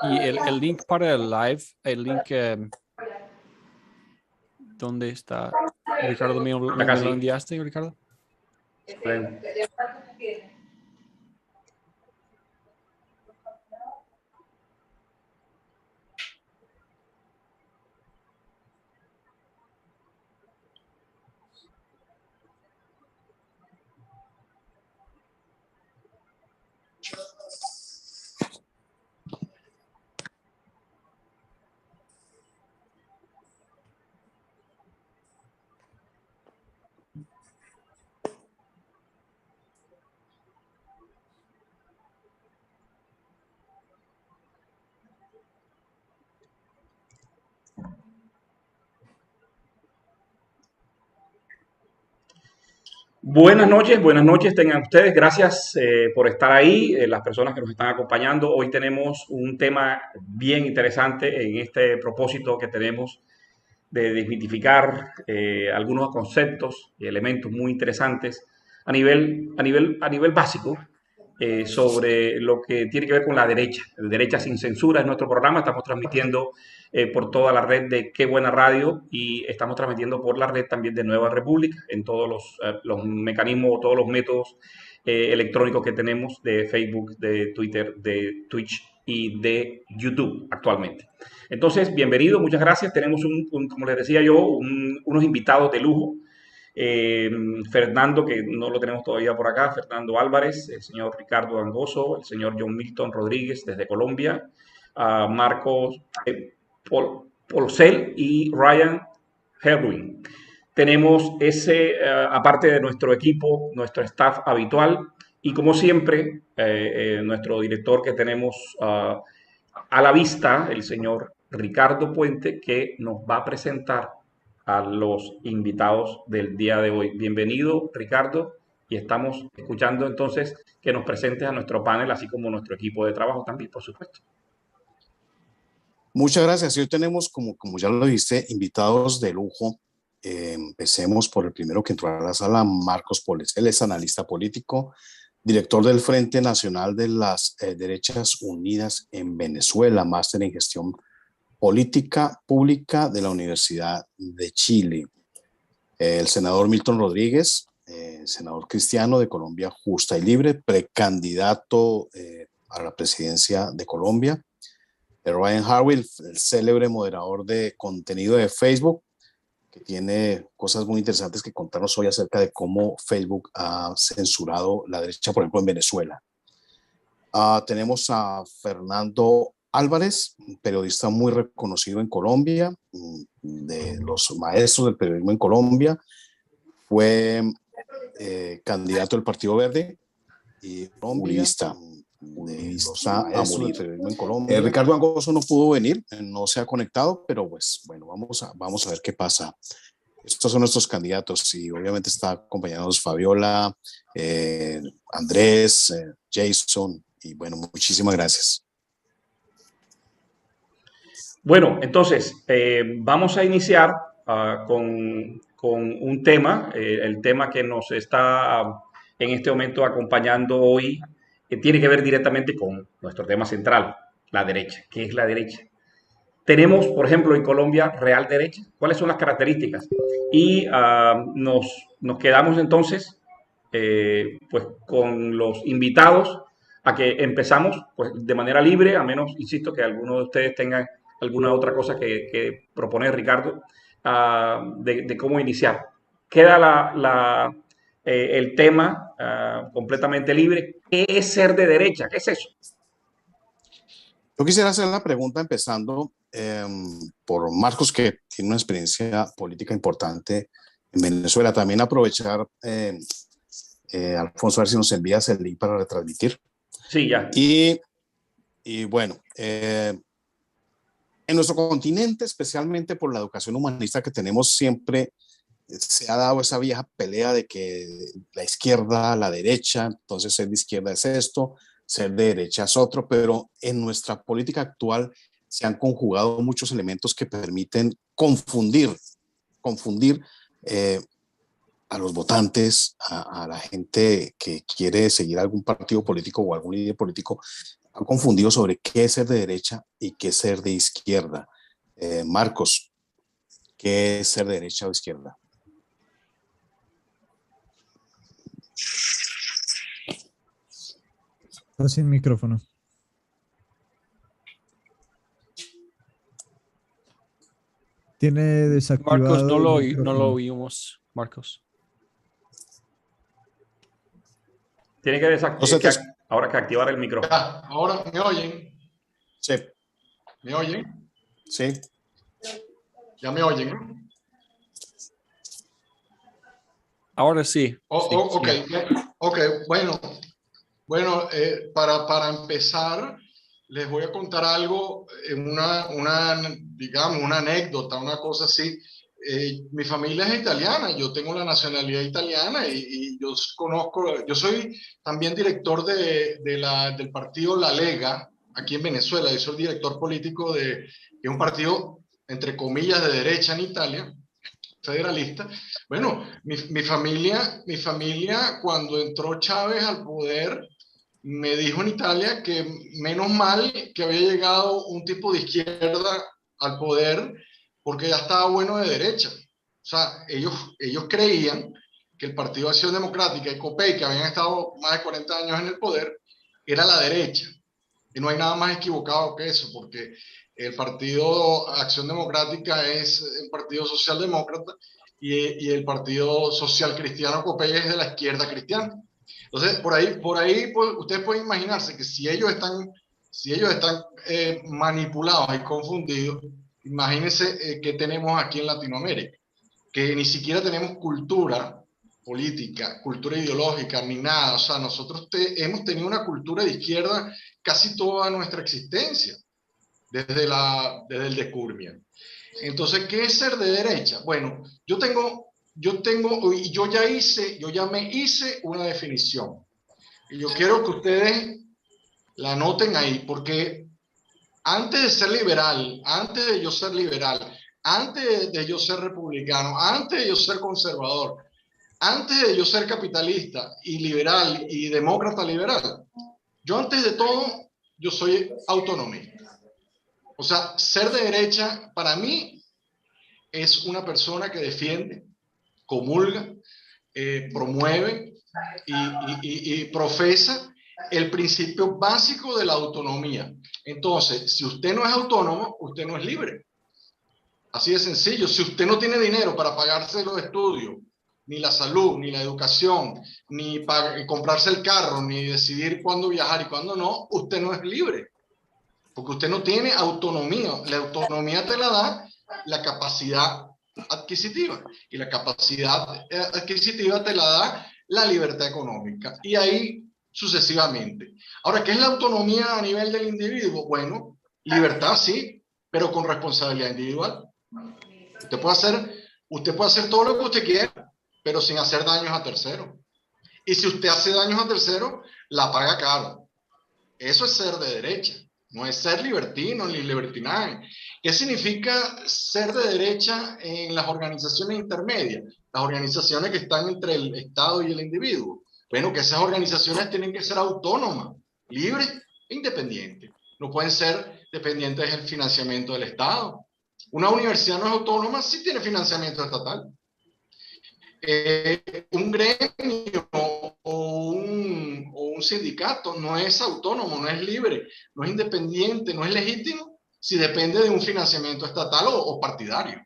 Y el link para el live, el link, ¿dónde está? Ricardo, ¿me lo enviaste, Ricardo? Buenas noches tengan ustedes. Gracias por estar ahí, las personas que nos están acompañando. Hoy tenemos un tema bien interesante en este propósito que tenemos de desmitificar algunos conceptos y elementos muy interesantes a nivel básico sobre lo que tiene que ver con la derecha. Derecha sin censura es nuestro programa. Estamos transmitiendo por toda la red de Qué Buena Radio y estamos transmitiendo por la red también de Nueva República en todos los mecanismos, todos los métodos electrónicos que tenemos de Facebook, de Twitter, de Twitch y de YouTube actualmente. Entonces, bienvenido, muchas gracias. Tenemos, como les decía yo, unos invitados de lujo. Fernando, que no lo tenemos todavía por acá, Fernando Álvarez, el señor Ricardo Angoso, el señor John Milton Rodríguez desde Colombia, Marcos Polcel y Ryan Herwin. Tenemos aparte de nuestro equipo, nuestro staff habitual y como siempre, nuestro director que tenemos a la vista, el señor Ricardo Puente, que nos va a presentar a los invitados del día de hoy. Bienvenido, Ricardo, y estamos escuchando entonces que nos presentes a nuestro panel, así como nuestro equipo de trabajo también, por supuesto. Muchas gracias. Hoy tenemos, como ya lo viste, invitados de lujo. Empecemos por el primero que entró a la sala, Marcos Poles. Él es analista político, director del Frente Nacional de las Derechas Unidas en Venezuela, máster en gestión política pública de la Universidad de Chile. El senador Milton Rodríguez, senador cristiano de Colombia Justa y Libre, precandidato a la presidencia de Colombia. Ryan Harville, el célebre moderador de contenido de Facebook, que tiene cosas muy interesantes que contarnos hoy acerca de cómo Facebook ha censurado la derecha, por ejemplo, en Venezuela. Tenemos a Fernando Álvarez, un periodista muy reconocido en Colombia, de los maestros del periodismo en Colombia. Fue candidato del Partido Verde y jurista. A morir. En Colombia. Ricardo Angoso no pudo venir, no se ha conectado, pero pues bueno, vamos a ver qué pasa. Estos son nuestros candidatos y obviamente está acompañados Fabiola, Andrés, Jason y bueno, muchísimas gracias. Bueno, entonces vamos a iniciar con un tema, el tema que nos está en este momento acompañando hoy, que tiene que ver directamente con nuestro tema central, la derecha. ¿Qué es la derecha? Tenemos, por ejemplo, en Colombia, real derecha. ¿Cuáles son las características? Y nos quedamos entonces pues, con los invitados a que empezamos pues, de manera libre, a menos, insisto, que alguno de ustedes tenga alguna otra cosa que proponer, Ricardo, de cómo iniciar. Queda el tema completamente libre. ¿Qué es ser de derecha? ¿Qué es eso? Yo quisiera hacer la pregunta empezando por Marcos, que tiene una experiencia política importante en Venezuela. También aprovechar, Alfonso, a ver si nos envías el link para retransmitir. Sí, ya. Y bueno, en nuestro continente, especialmente por la educación humanista que tenemos siempre, se ha dado esa vieja pelea de que la izquierda, la derecha, entonces ser de izquierda es esto, ser de derecha es otro, pero en nuestra política actual se han conjugado muchos elementos que permiten confundir a los votantes, a la gente que quiere seguir algún partido político o algún líder político, han confundido sobre qué es ser de derecha y qué es ser de izquierda. Marcos, ¿qué es ser de derecha o izquierda? Está sin micrófono. Tiene desactivado Marcos, no el lo micrófono. oímos, Marcos. Tiene que ahora que activar el micrófono. Ahora me oyen. Sí. ¿Me oyen? Sí. Ya me oyen, ¿no? Ahora sí. Ok, bueno, para empezar, les voy a contar algo, digamos, una anécdota, una cosa así. Mi familia es italiana, yo tengo la nacionalidad italiana y yo soy también director del partido La Lega, aquí en Venezuela. Yo soy el director político de un partido, entre comillas, de derecha en Italia, federalista. Bueno, mi familia, cuando entró Chávez al poder, me dijo en Italia que menos mal que había llegado un tipo de izquierda al poder, porque ya estaba bueno de derecha. O sea, ellos creían que el Partido de Acción Democrática y COPEI, que habían estado más de 40 años en el poder, era la derecha. Y no hay nada más equivocado que eso, porque el Partido Acción Democrática es el Partido Socialdemócrata y el Partido Social Cristiano COPEI es de la izquierda cristiana. Entonces, por ahí pues, ustedes pueden imaginarse que si ellos están manipulados y confundidos, imagínense qué tenemos aquí en Latinoamérica, que ni siquiera tenemos cultura política, cultura ideológica, ni nada. O sea, nosotros hemos tenido una cultura de izquierda casi toda nuestra existencia, desde el descubrimiento. Entonces, ¿qué es ser de derecha? Bueno, yo ya me hice una definición. Y yo quiero que ustedes la anoten ahí, porque antes de ser liberal, antes de yo ser liberal, antes de yo ser republicano, antes de yo ser conservador, antes de yo ser capitalista y liberal y demócrata liberal, yo antes de todo, yo soy autonomista. O sea, ser de derecha para mí es una persona que defiende, comulga, promueve y profesa el principio básico de la autonomía. Entonces, si usted no es autónomo, usted no es libre. Así de sencillo. Si usted no tiene dinero para pagarse los estudios, ni la salud, ni la educación, ni para comprarse el carro, ni decidir cuándo viajar y cuándo no, usted no es libre. Porque usted no tiene autonomía. La autonomía te la da la capacidad adquisitiva. Y la capacidad adquisitiva te la da la libertad económica. Y ahí sucesivamente. Ahora, ¿qué es la autonomía a nivel del individuo? Bueno, libertad sí, pero con responsabilidad individual. Usted puede hacer todo lo que usted quiera, pero sin hacer daños a terceros. Y si usted hace daños a terceros, la paga caro. Eso es ser de derecha. No es ser libertino ni libertinaje. ¿Qué significa ser de derecha en las organizaciones intermedias? Las organizaciones que están entre el Estado y el individuo. Bueno, que esas organizaciones tienen que ser autónomas, libres e independientes. No pueden ser dependientes del financiamiento del Estado. Una universidad no es autónoma si tiene financiamiento estatal. Un gremio o un sindicato no es autónomo, no es libre, no es independiente, no es legítimo si depende de un financiamiento estatal o partidario.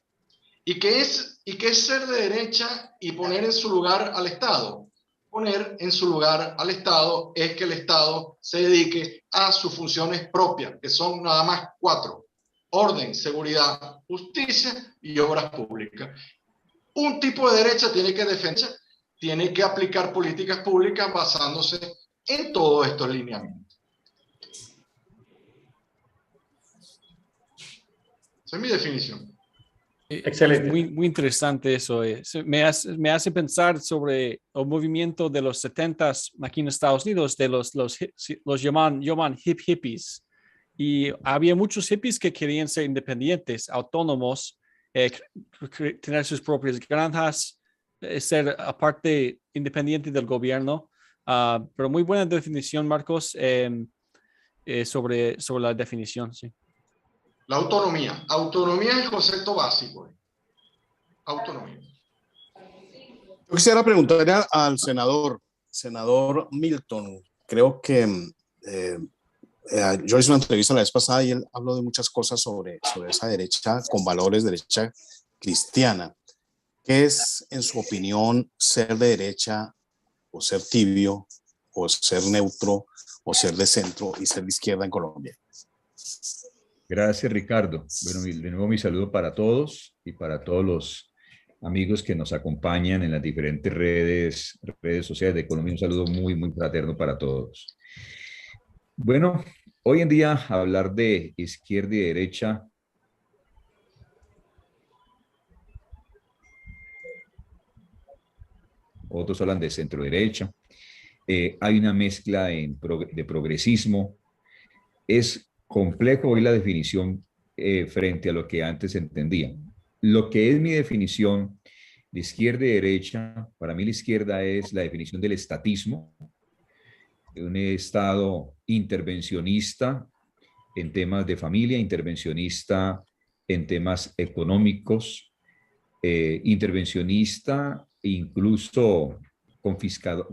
¿Y qué es ser de derecha y poner en su lugar al Estado? Poner en su lugar al Estado es que el Estado se dedique a sus funciones propias, que son nada más 4: orden, seguridad, justicia y obras públicas. Un tipo de derecha tiene que aplicar políticas públicas basándose en todos estos lineamientos. Esa es mi definición. Excelente. Muy interesante eso. Me hace pensar sobre el movimiento de los 70s aquí en Estados Unidos, de los llaman hippies. Y había muchos hippies que querían ser independientes, autónomos, tener sus propias granjas, ser aparte independiente del gobierno. Pero muy buena definición, Marcos, sobre la definición, sí. La autonomía. Autonomía es el concepto básico. Autonomía. Yo quisiera preguntarle al senador Milton. Creo que yo hice una entrevista la vez pasada y él habló de muchas cosas sobre esa derecha con valores, derecha cristiana. ¿Qué es, en su opinión, ser de derecha o ser tibio o ser neutro o ser de centro y ser de izquierda en Colombia? Gracias, Ricardo. Bueno, de nuevo mi saludo para todos y para todos los amigos que nos acompañan en las diferentes redes sociales de Colombia. Un saludo muy, muy fraterno para todos. Bueno, hoy en día hablar de izquierda y derecha otros hablan de centro derecha, hay una mezcla de progresismo. Es complejo hoy la definición frente a lo que antes entendía. Lo que es mi definición de izquierda y derecha, para mí la izquierda es la definición del estatismo, un estado intervencionista en temas de familia, intervencionista en temas económicos, intervencionista e incluso confiscador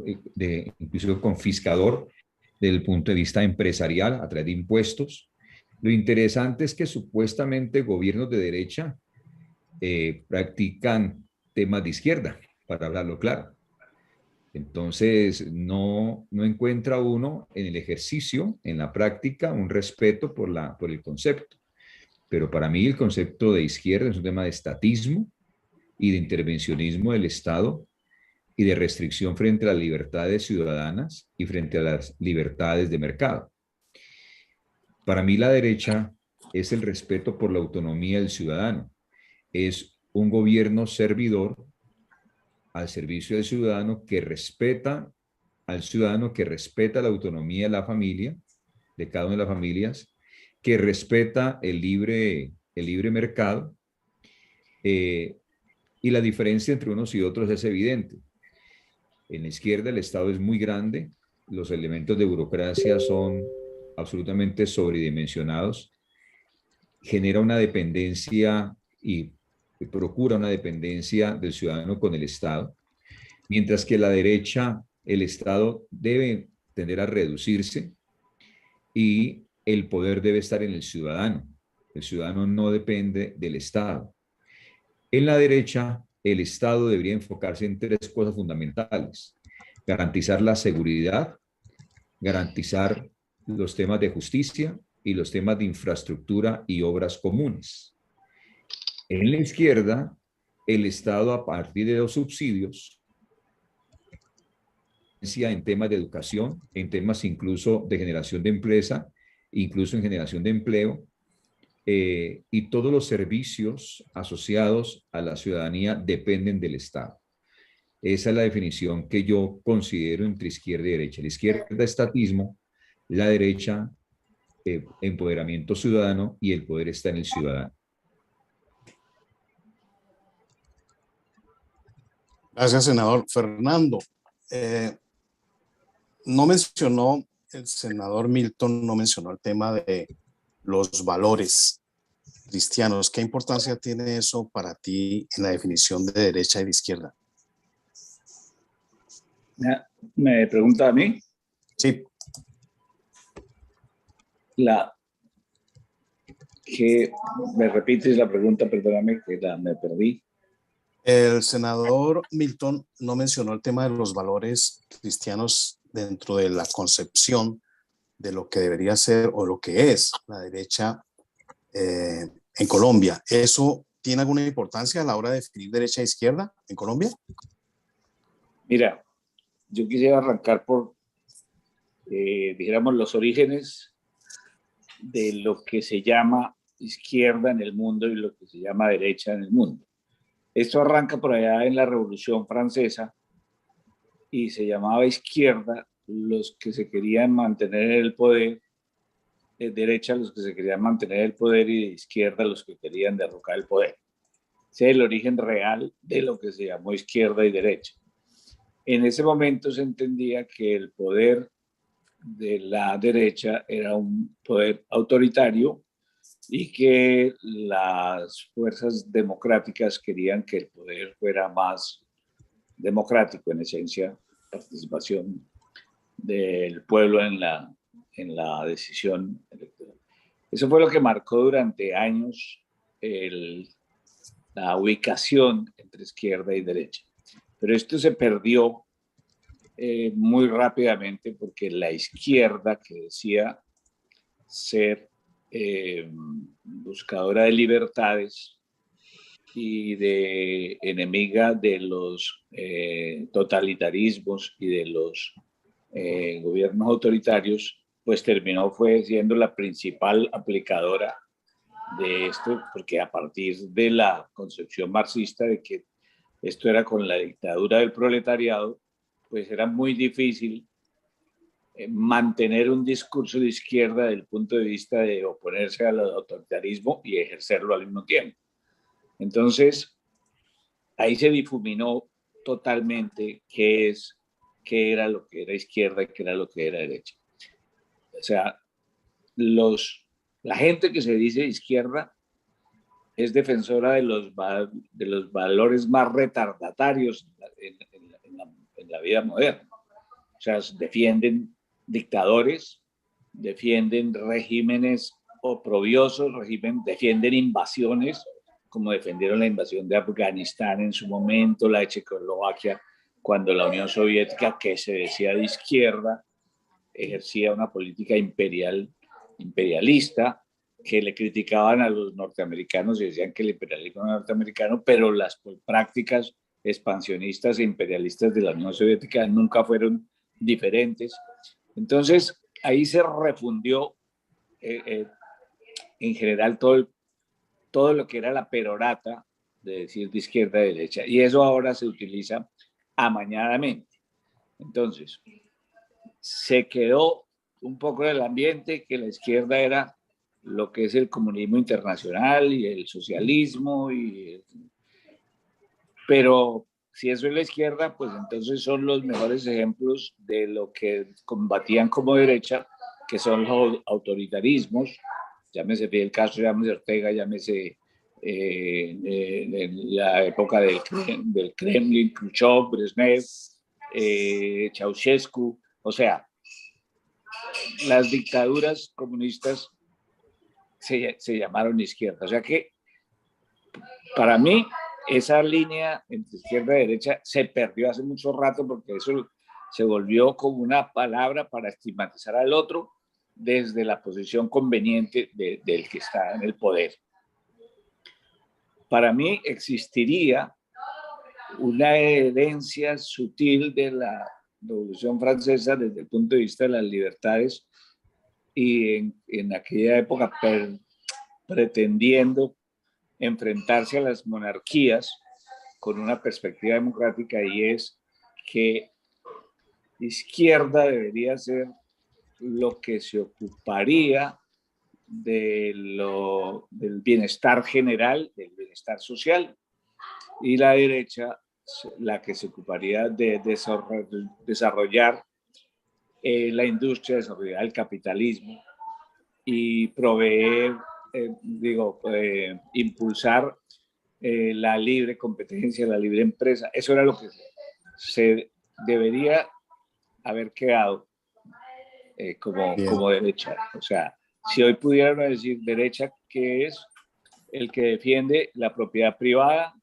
desde el punto de vista empresarial a través de impuestos. Lo interesante es que supuestamente gobiernos de derecha practican temas de izquierda, para hablarlo claro. Entonces, no encuentra uno en el ejercicio, en la práctica, un respeto por el concepto. Pero para mí el concepto de izquierda es un tema de estatismo y de intervencionismo del Estado y de restricción frente a las libertades ciudadanas y frente a las libertades de mercado. Para mí la derecha es el respeto por la autonomía del ciudadano. Es un gobierno servidor al servicio del ciudadano que respeta al ciudadano, que respeta la autonomía de la familia, de cada una de las familias, que respeta el libre mercado, y la diferencia entre unos y otros es evidente. En la izquierda el Estado es muy grande, los elementos de burocracia son absolutamente sobredimensionados, genera una dependencia y procura una dependencia del ciudadano con el Estado, mientras que la derecha, el Estado debe tender a reducirse y el poder debe estar en el ciudadano. El ciudadano no depende del Estado. En la derecha, el Estado debería enfocarse en tres cosas fundamentales: garantizar la seguridad, garantizar los temas de justicia y los temas de infraestructura y obras comunes. En la izquierda, el Estado, a partir de los subsidios, en temas de educación, en temas incluso de generación de empresa, incluso en generación de empleo, y todos los servicios asociados a la ciudadanía dependen del Estado. Esa es la definición que yo considero entre izquierda y derecha. La izquierda, estatismo; la derecha, empoderamiento ciudadano, y el poder está en el ciudadano. Gracias, senador. Fernando, no mencionó, el senador Milton no mencionó el tema de los valores cristianos. ¿Qué importancia tiene eso para ti en la definición de derecha y de izquierda? ¿Me pregunta a mí? Sí. ¿Me repites la pregunta? Perdóname, que me perdí. El senador Milton no mencionó el tema de los valores cristianos dentro de la concepción de lo que debería ser o lo que es la derecha en Colombia. ¿Eso tiene alguna importancia a la hora de definir derecha e izquierda en Colombia? Mira, yo quisiera arrancar por, dijéramos, los orígenes de lo que se llama izquierda en el mundo y lo que se llama derecha en el mundo. Esto arranca por allá en la Revolución Francesa y se llamaba izquierda los que se querían mantener el poder, derecha los que se querían mantener el poder y de izquierda los que querían derrocar el poder. sea el origen real de lo que se llamó izquierda y derecha. En ese momento se entendía que el poder de la derecha era un poder autoritario y que las fuerzas democráticas querían que el poder fuera más democrático, en esencia, participación del pueblo en la decisión electoral. Eso fue lo que marcó durante años la ubicación entre izquierda y derecha. Pero esto se perdió muy rápidamente porque la izquierda, que decía ser buscadora de libertades y de enemiga de los totalitarismos y de los gobiernos autoritarios, pues terminó fue siendo la principal aplicadora de esto, porque a partir de la concepción marxista de que esto era con la dictadura del proletariado, pues era muy difícil mantener un discurso de izquierda desde el punto de vista de oponerse al autoritarismo y ejercerlo al mismo tiempo. Entonces, ahí se difuminó totalmente qué era lo que era izquierda y qué era lo que era derecha. O sea, la gente que se dice izquierda es defensora de los valores más retardatarios en la vida moderna. O sea, defienden dictadores, defienden regímenes oprobiosos, defienden invasiones, como defendieron la invasión de Afganistán en su momento, la de Checoslovaquia, cuando la Unión Soviética, que se decía de izquierda, ejercía una política imperialista, que le criticaban a los norteamericanos y decían que el imperialismo era norteamericano, pero las prácticas expansionistas e imperialistas de la Unión Soviética nunca fueron diferentes. Entonces, ahí se refundió en general todo lo que era la perorata de decir de izquierda a derecha, y eso ahora se utiliza amañadamente. Entonces, se quedó un poco en el ambiente que la izquierda era lo que es el comunismo internacional y el socialismo, pero si eso es la izquierda, pues entonces son los mejores ejemplos de lo que combatían como derecha, que son los autoritarismos, llámese Fidel Castro, llámese Ortega, llámese la época del Kremlin, Khrushchev, Brezhnev, Ceausescu, o sea, las dictaduras comunistas se llamaron izquierda. O sea que, para mí, esa línea entre izquierda y derecha se perdió hace mucho rato, porque eso se volvió como una palabra para estigmatizar al otro desde la posición conveniente del que está en el poder. Para mí existiría una herencia sutil de la Revolución Francesa desde el punto de vista de las libertades, y en aquella época pretendiendo enfrentarse a las monarquías con una perspectiva democrática, y es que izquierda debería ser lo que se ocuparía del bienestar general, del bienestar social, y la derecha la que se ocuparía de desarrollar la industria, desarrollar el capitalismo y proveer, impulsar la libre competencia, la libre empresa. Eso era lo que se debería haber quedado como derecha. O sea, si hoy pudiéramos decir derecha, ¿qué es? El que defiende la propiedad privada,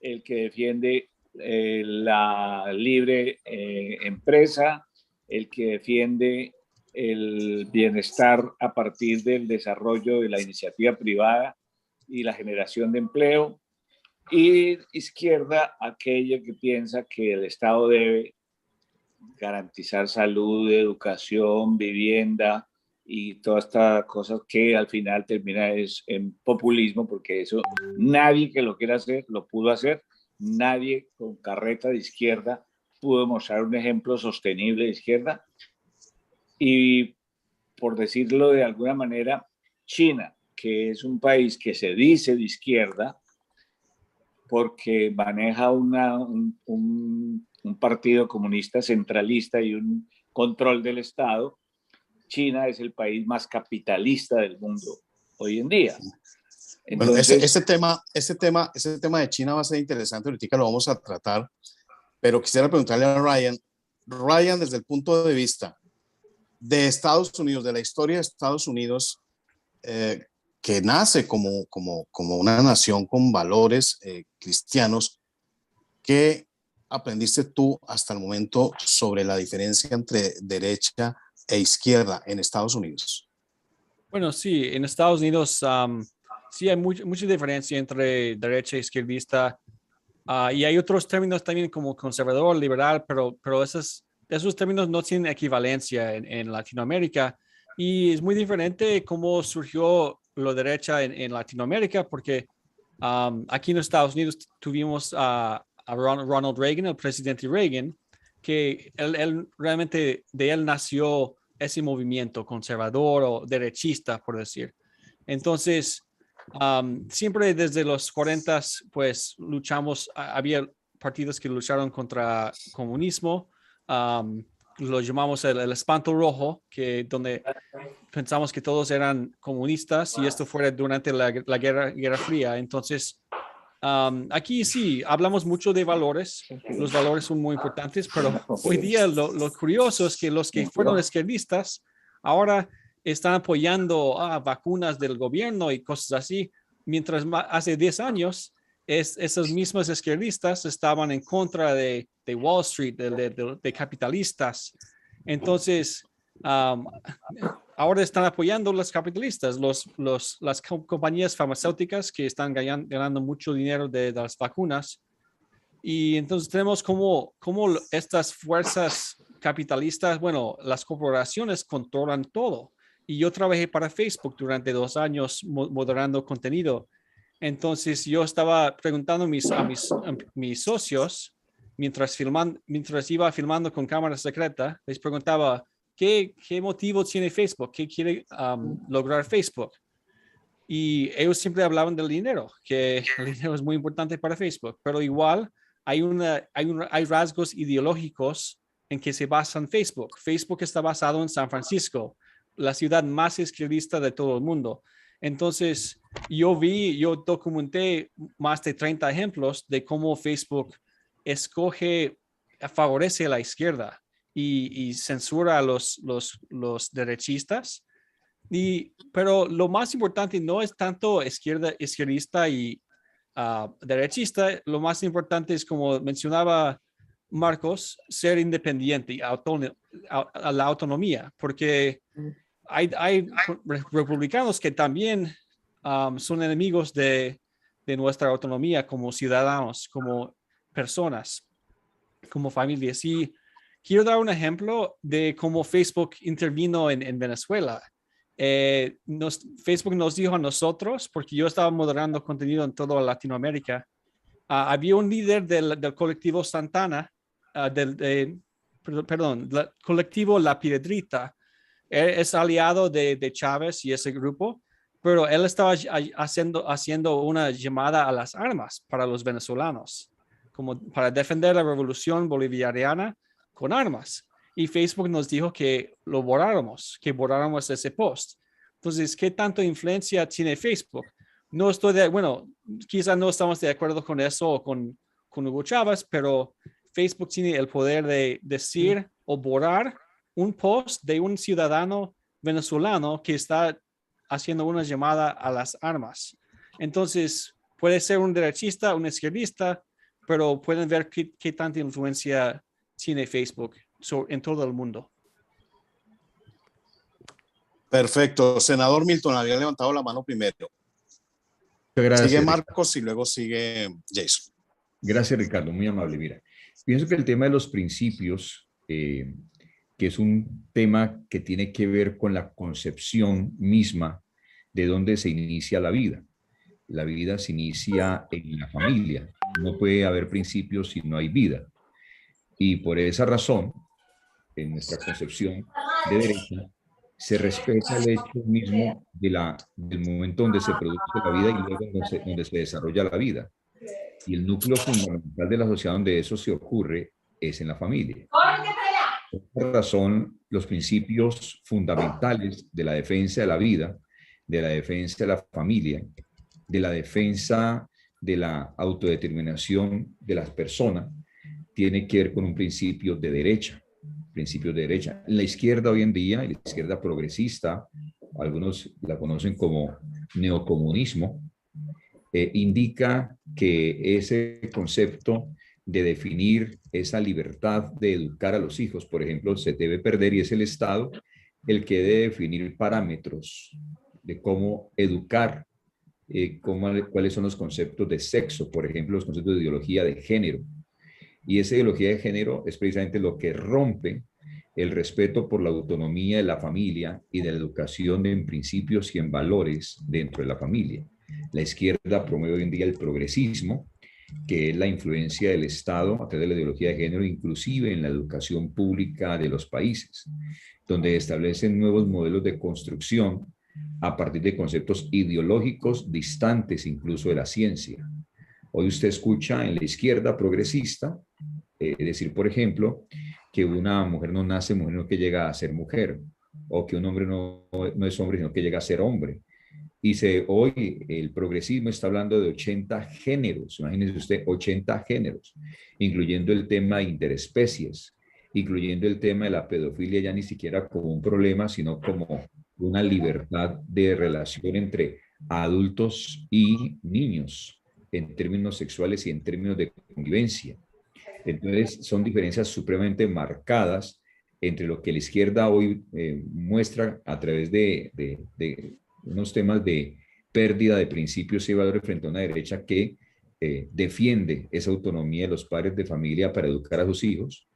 el que defiende la libre empresa, el que defiende el bienestar a partir del desarrollo de la iniciativa privada y la generación de empleo, y izquierda, aquella que piensa que el Estado debe garantizar salud, educación, vivienda y todas estas cosas que al final termina en populismo, porque eso nadie que lo quiera hacer lo pudo hacer, nadie con carreta de izquierda pudo mostrar un ejemplo sostenible de izquierda. Y por decirlo de alguna manera, China, que es un país que se dice de izquierda, porque maneja un partido comunista centralista y un control del Estado. China es el país más capitalista del mundo hoy en día. Bueno, Entonces, ese tema de China va a ser interesante, ahorita lo vamos a tratar, pero quisiera preguntarle a Ryan, desde el punto de vista de Estados Unidos, de la historia de Estados Unidos, que nace como una nación con valores cristianos, ¿qué aprendiste tú hasta el momento sobre la diferencia entre derecha e izquierda en Estados Unidos? Bueno, sí, en Estados Unidos sí hay mucha diferencia entre derecha e izquierdista. Y hay otros términos también como conservador, liberal, pero esos términos no tienen equivalencia en Latinoamérica. Y es muy diferente cómo surgió la derecha en Latinoamérica, porque aquí en Estados Unidos tuvimos a Ronald Reagan, el presidente Reagan, que él realmente de él nació ese movimiento conservador o derechista, por decir. Entonces, siempre desde los 40, pues luchamos, había partidos que lucharon contra comunismo, lo llamamos el espanto rojo, donde pensamos que todos eran comunistas y esto fue durante la Guerra Fría. Entonces, aquí sí, hablamos mucho de valores, los valores son muy importantes, pero hoy día lo curioso es que los que fueron izquierdistas ahora están apoyando vacunas del gobierno y cosas así, mientras hace 10 años esos mismos izquierdistas estaban en contra de Wall Street, de capitalistas. Entonces, ahora están apoyando a los capitalistas, las compañías farmacéuticas que están ganando mucho dinero de las vacunas. Y entonces tenemos como estas fuerzas capitalistas, bueno, las corporaciones controlan todo. Y yo trabajé para Facebook durante 2 años moderando contenido. Entonces yo estaba preguntando a mis socios, mientras iba filmando con cámara secreta, les preguntaba, ¿qué motivo tiene Facebook? ¿Qué quiere lograr Facebook? Y ellos siempre hablaban del dinero, que el dinero es muy importante para Facebook, pero igual hay rasgos ideológicos en que se basa en Facebook. Facebook está basado en San Francisco, la ciudad más izquierdista de todo el mundo. Entonces, yo documenté más de 30 ejemplos de cómo Facebook favorece a la izquierda y censura a los derechistas. Pero lo más importante no es tanto izquierdista y derechista. Lo más importante es, como mencionaba Marcos, ser independiente y a la autonomía, porque hay republicanos que también son enemigos de nuestra autonomía como ciudadanos, como personas, como familias. Y quiero dar un ejemplo de cómo Facebook intervino en Venezuela. Facebook nos dijo a nosotros, porque yo estaba moderando contenido en toda Latinoamérica, había un líder del colectivo Santana, del colectivo La Piedrita. Él es aliado de Chávez y ese grupo, pero él estaba haciendo una llamada a las armas para los venezolanos, como para defender la revolución bolivariana con armas. Y Facebook nos dijo que que borráramos ese post. Entonces, ¿qué tanto influencia tiene Facebook? No quizás no estamos de acuerdo con eso o con Hugo Chávez, pero Facebook tiene el poder de decir o borrar un post de un ciudadano venezolano que está haciendo una llamada a las armas. Entonces, puede ser un derechista, un izquierdista, pero pueden ver qué tanta influencia tiene Facebook en todo el mundo. Perfecto. Senador Milton, había levantado la mano primero. Gracias. Sigue Marcos y luego sigue Jason. Gracias, Ricardo. Muy amable. Mira, pienso que el tema de los principios, que es un tema que tiene que ver con la concepción misma de dónde se inicia la vida. La vida se inicia en la familia. No puede haber principios si no hay vida. Y por esa razón, en nuestra concepción de derecha, se respeta el hecho mismo del momento donde se produce la vida y luego donde se desarrolla la vida. Y el núcleo fundamental de la sociedad donde eso se ocurre es en la familia. Por esta razón, los principios fundamentales de la defensa de la vida, de la defensa de la familia, de la defensa de la autodeterminación de las personas, tiene que ver con un principio de derecha. Principios de derecha. La izquierda hoy en día, la izquierda progresista, algunos la conocen como neocomunismo, indica que ese concepto de definir esa libertad de educar a los hijos, por ejemplo, se debe perder y es el Estado el que debe definir parámetros de cómo educar, cuáles son los conceptos de sexo, por ejemplo, los conceptos de ideología de género. Y esa ideología de género es precisamente lo que rompe el respeto por la autonomía de la familia y de la educación en principios y en valores dentro de la familia. La izquierda promueve hoy en día el progresismo, que es la influencia del Estado a través de la ideología de género, inclusive en la educación pública de los países, donde establecen nuevos modelos de construcción a partir de conceptos ideológicos distantes incluso de la ciencia. Hoy usted escucha en la izquierda progresista decir, por ejemplo, que una mujer no nace mujer, sino que llega a ser mujer, o que un hombre no es hombre, sino que llega a ser hombre. Y hoy el progresismo está hablando de 80 géneros, imagínense usted, 80 géneros, incluyendo el tema de interespecies, incluyendo el tema de la pedofilia ya ni siquiera como un problema, sino como una libertad de relación entre adultos y niños, en términos sexuales y en términos de convivencia. Entonces, son diferencias supremamente marcadas entre lo que la izquierda hoy muestra a través de unos temas de pérdida de principios y valores frente a una derecha que defiende esa autonomía de los padres de familia para educar a sus hijos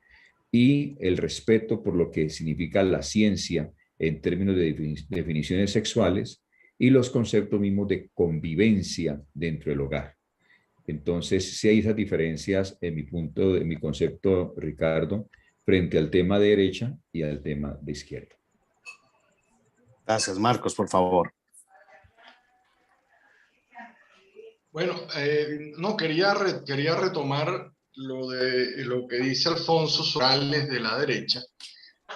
y el respeto por lo que significa la ciencia en términos de definiciones sexuales y los conceptos mismos de convivencia dentro del hogar. Entonces, sí hay esas diferencias en mi concepto, Ricardo, frente al tema de derecha y al tema de izquierda. Gracias, Marcos, por favor. Bueno, no, quería retomar lo que dice Alfonso Sorales de la derecha,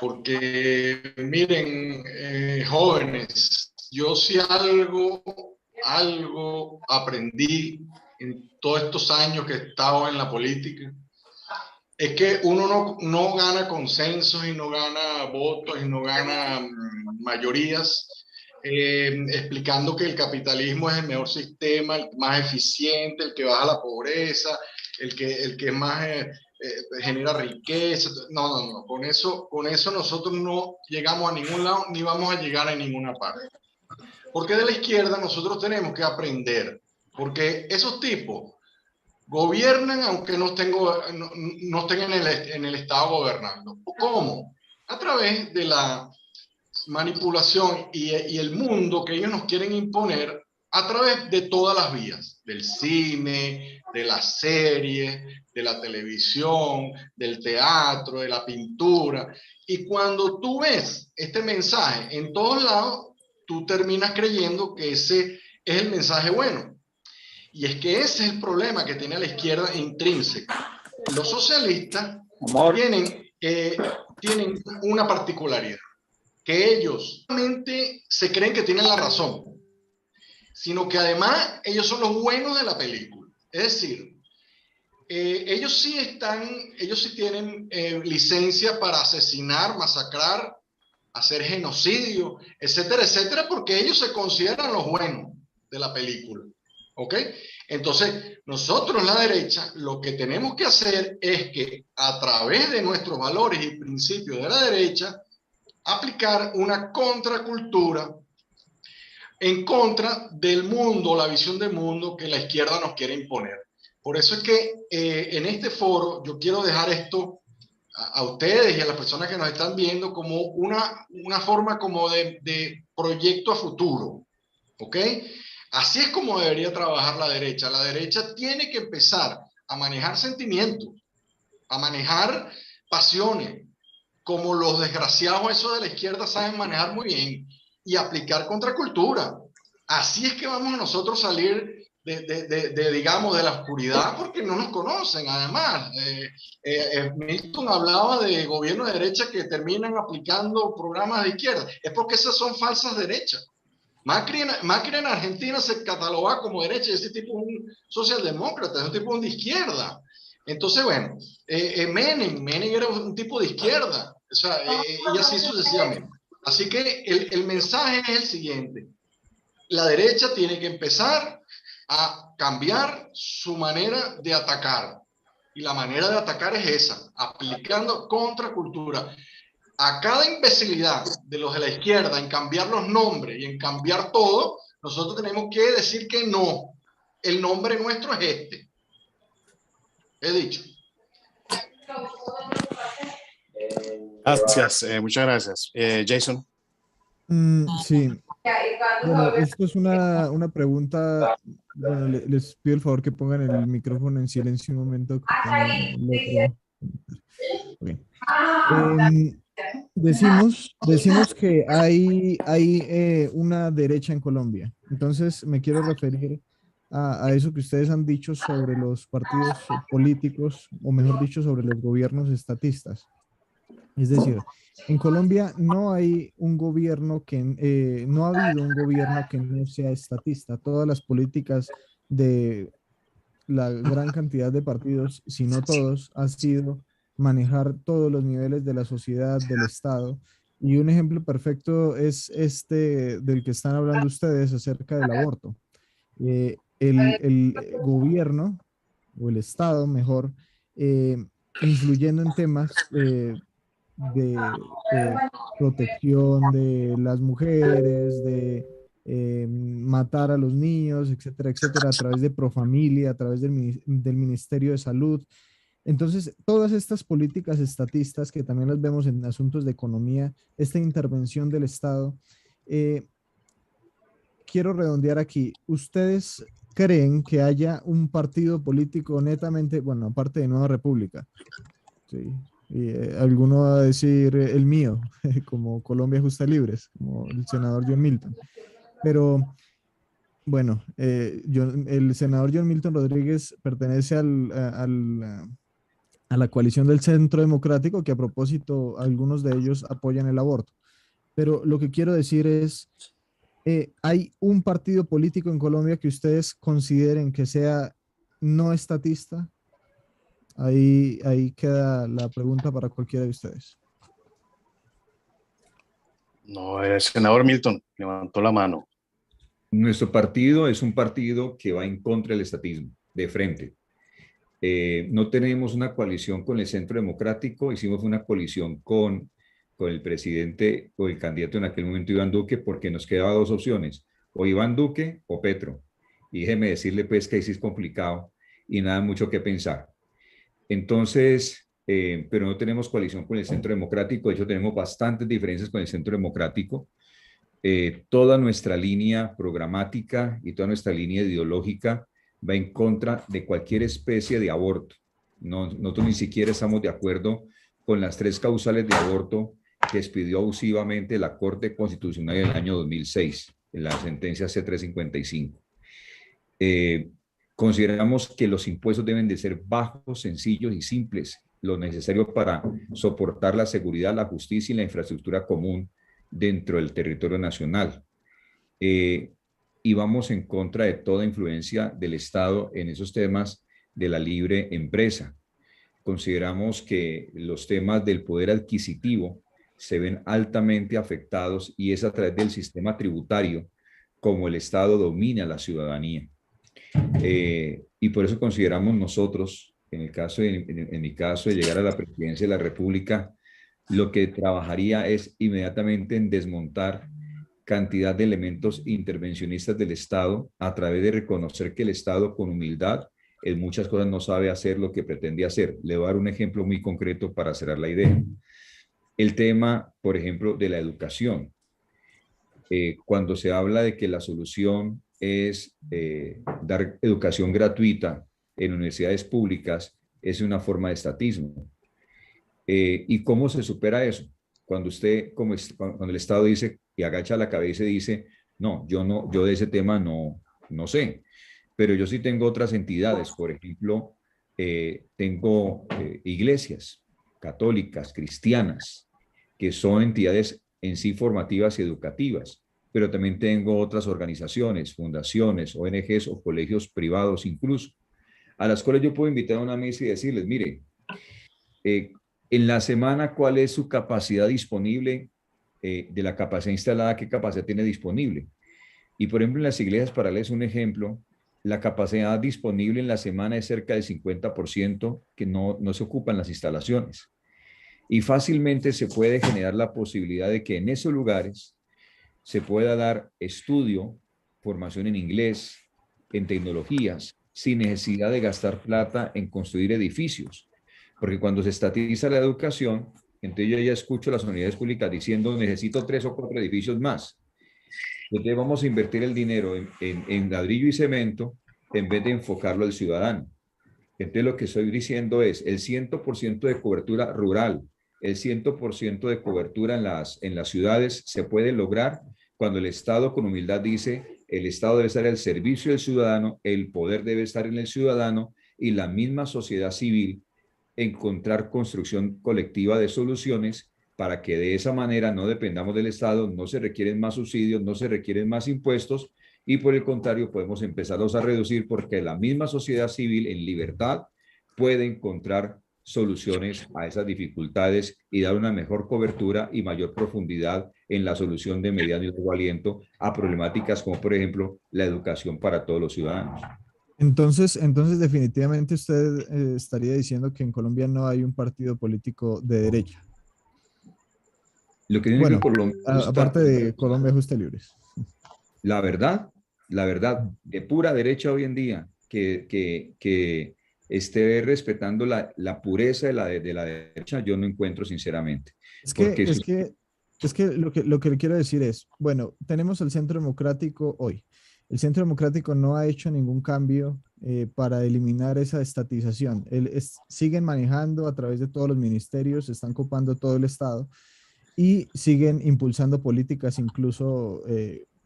porque miren, jóvenes, yo sí algo aprendí en todos estos años que he estado en la política, es que uno no gana consensos y no gana votos y no gana mayorías explicando que el capitalismo es el mejor sistema, el más eficiente, el que baja la pobreza, el que más genera riqueza. No. Con eso nosotros no llegamos a ningún lado ni vamos a llegar a ninguna parte. Porque de la izquierda nosotros tenemos que aprender, porque esos tipos gobiernan aunque no estén en el Estado gobernando. ¿Cómo? A través de la manipulación y el mundo que ellos nos quieren imponer a través de todas las vías, del cine, de las series, de la televisión, del teatro, de la pintura. Y cuando tú ves este mensaje en todos lados, tú terminas creyendo que ese es el mensaje bueno. Y es que ese es el problema que tiene la izquierda intrínseca. Los socialistas tienen una particularidad, que ellos realmente se creen que tienen la razón, sino que además ellos son los buenos de la película. Es decir, ellos sí tienen licencia para asesinar, masacrar, hacer genocidio, etcétera, etcétera, porque ellos se consideran los buenos de la película. ¿Ok? Entonces, nosotros, la derecha, lo que tenemos que hacer es que a través de nuestros valores y principios de la derecha, aplicar una contracultura en contra del mundo, la visión del mundo que la izquierda nos quiere imponer. Por eso es que en este foro yo quiero dejar esto a ustedes y a las personas que nos están viendo como una forma como de proyecto a futuro. ¿Ok? Así es como debería trabajar la derecha. La derecha tiene que empezar a manejar sentimientos, a manejar pasiones, como los desgraciados esos de la izquierda saben manejar muy bien, y aplicar contracultura. Así es que vamos a nosotros salir digamos, de la oscuridad, porque no nos conocen. Además, Milton hablaba de gobiernos de derecha que terminan aplicando programas de izquierda. Es porque esas son falsas derechas. Macri en Argentina se cataloga como derecha, y ese tipo es un socialdemócrata, es un tipo de izquierda. Entonces, bueno, Menem era un tipo de izquierda, o sea, y así sucesivamente. Así que el mensaje es el siguiente: la derecha tiene que empezar a cambiar su manera de atacar. Y la manera de atacar es esa, aplicando contracultura. A cada imbecilidad de los de la izquierda en cambiar los nombres y en cambiar todo, nosotros tenemos que decir que no. El nombre nuestro es este. He dicho. Gracias, muchas gracias. Jason. Sí. Bueno, esto es una pregunta. Bueno, les pido el favor que pongan el micrófono en silencio un momento. Okay. Decimos que hay una derecha en Colombia. Entonces me quiero referir a eso que ustedes han dicho sobre los partidos políticos, o mejor dicho, sobre los gobiernos estatistas. Es decir, en Colombia no hay un gobierno no ha habido un gobierno que no sea estatista. Todas las políticas de la gran cantidad de partidos, si no todos, ha sido manejar todos los niveles de la sociedad, del Estado. Y un ejemplo perfecto es este del que están hablando ustedes acerca del aborto. El gobierno, o el Estado mejor, influyendo en temas de protección de las mujeres, de matar a los niños, etcétera, etcétera, a través de Profamilia, a través del Ministerio de Salud. Entonces, todas estas políticas estatistas, que también las vemos en asuntos de economía, esta intervención del Estado, quiero redondear aquí. ¿Ustedes creen que haya un partido político netamente, bueno, aparte de Nueva República? Sí. Y alguno va a decir el mío, como Colombia Justa Libres, como el senador John Milton. Pero bueno, el senador John Milton Rodríguez pertenece a la coalición del Centro Democrático, que a propósito algunos de ellos apoyan el aborto. Pero lo que quiero decir es, ¿hay un partido político en Colombia que ustedes consideren que sea no estatista? Ahí queda la pregunta para cualquiera de ustedes. No, el senador Milton levantó la mano. Nuestro partido es un partido que va en contra del estatismo, de frente. No tenemos una coalición con el Centro Democrático, hicimos una coalición con el presidente o el candidato en aquel momento, Iván Duque, porque nos quedaba dos opciones, o Iván Duque o Petro. Y déjeme decirle pues que ahí sí es complicado y nada mucho que pensar. Entonces, pero no tenemos coalición con el Centro Democrático, de hecho tenemos bastantes diferencias con el Centro Democrático. Toda nuestra línea programática y toda nuestra línea ideológica va en contra de cualquier especie de aborto. Nosotros ni siquiera estamos de acuerdo con las 3 causales de aborto que expidió abusivamente la Corte Constitucional en el año 2006, en la sentencia C355. Consideramos que los impuestos deben de ser bajos, sencillos y simples, lo necesario para soportar la seguridad, la justicia y la infraestructura común dentro del territorio nacional. Y vamos en contra de toda influencia del Estado en esos temas de la libre empresa. Consideramos que los temas del poder adquisitivo se ven altamente afectados y es a través del sistema tributario como el Estado domina a la ciudadanía. Y por eso consideramos nosotros, en mi caso de llegar a la presidencia de la República, lo que trabajaría es inmediatamente en desmontar cantidad de elementos intervencionistas del Estado a través de reconocer que el Estado con humildad en muchas cosas no sabe hacer lo que pretende hacer. Le voy a dar un ejemplo muy concreto para cerrar la idea. El tema, por ejemplo, de la educación. Cuando se habla de que la solución es dar educación gratuita en universidades públicas, es una forma de estatismo. ¿Y cómo se supera eso? Cuando cuando el Estado dice y agacha la cabeza y dice, no, yo de ese tema no sé. pero yo sí tengo otras entidades, por ejemplo, tengo iglesias católicas, cristianas, que son entidades en sí formativas y educativas, pero también tengo otras organizaciones, fundaciones, ONGs o colegios privados incluso, a las cuales yo puedo invitar a una mesa y decirles, mire, eh, en la semana, ¿cuál es su capacidad disponible? De la capacidad instalada, ¿qué capacidad tiene disponible? Y por ejemplo, en las iglesias, para darles un ejemplo, la capacidad disponible en la semana es cerca del 50% que no se ocupan las instalaciones. Y fácilmente se puede generar la posibilidad de que en esos lugares se pueda dar estudio, formación en inglés, en tecnologías, sin necesidad de gastar plata en construir edificios. Porque cuando se estatiza la educación, entonces yo ya escucho las unidades públicas diciendo necesito 3 o 4 edificios más. Entonces vamos a invertir el dinero en ladrillo y cemento en vez de enfocarlo al ciudadano. Entonces lo que estoy diciendo es el 100% de cobertura rural, el 100% de cobertura en las ciudades se puede lograr cuando el Estado con humildad dice el Estado debe estar al servicio del ciudadano, el poder debe estar en el ciudadano y la misma sociedad civil encontrar construcción colectiva de soluciones para que de esa manera no dependamos del Estado, no se requieren más subsidios, no se requieren más impuestos y por el contrario podemos empezarlos a reducir porque la misma sociedad civil en libertad puede encontrar soluciones a esas dificultades y dar una mejor cobertura y mayor profundidad en la solución de mediano y largo aliento a problemáticas como por ejemplo la educación para todos los ciudadanos. Entonces definitivamente usted estaría diciendo que en Colombia no hay un partido político de derecha. Lo que tiene Bueno, que por lo menos aparte de Colombia Justa y Libres. la verdad, de pura derecha hoy en día, que esté respetando la pureza de la derecha, yo no encuentro sinceramente. Es que lo que le quiero decir es, bueno, tenemos el Centro Democrático hoy. El Centro Democrático no ha hecho ningún cambio para eliminar esa estatización. Siguen manejando a través de todos los ministerios, están copando todo el Estado y siguen impulsando políticas incluso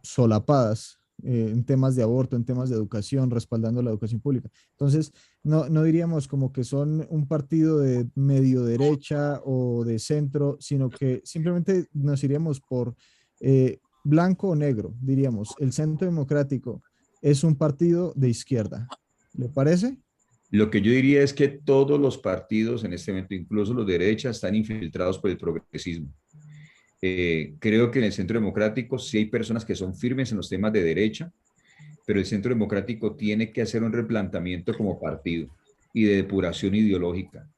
solapadas en temas de aborto, en temas de educación, respaldando la educación pública. Entonces, no diríamos como que son un partido de medio derecha o de centro, sino que simplemente nos iríamos por blanco o negro, diríamos. El Centro Democrático es un partido de izquierda. ¿Le parece? Lo que yo diría es que todos los partidos en este momento, incluso los de derecha, están infiltrados por el progresismo. Creo que en el Centro Democrático sí hay personas que son firmes en los temas de derecha, pero el Centro Democrático tiene que hacer un replanteamiento como partido y de depuración ideológica,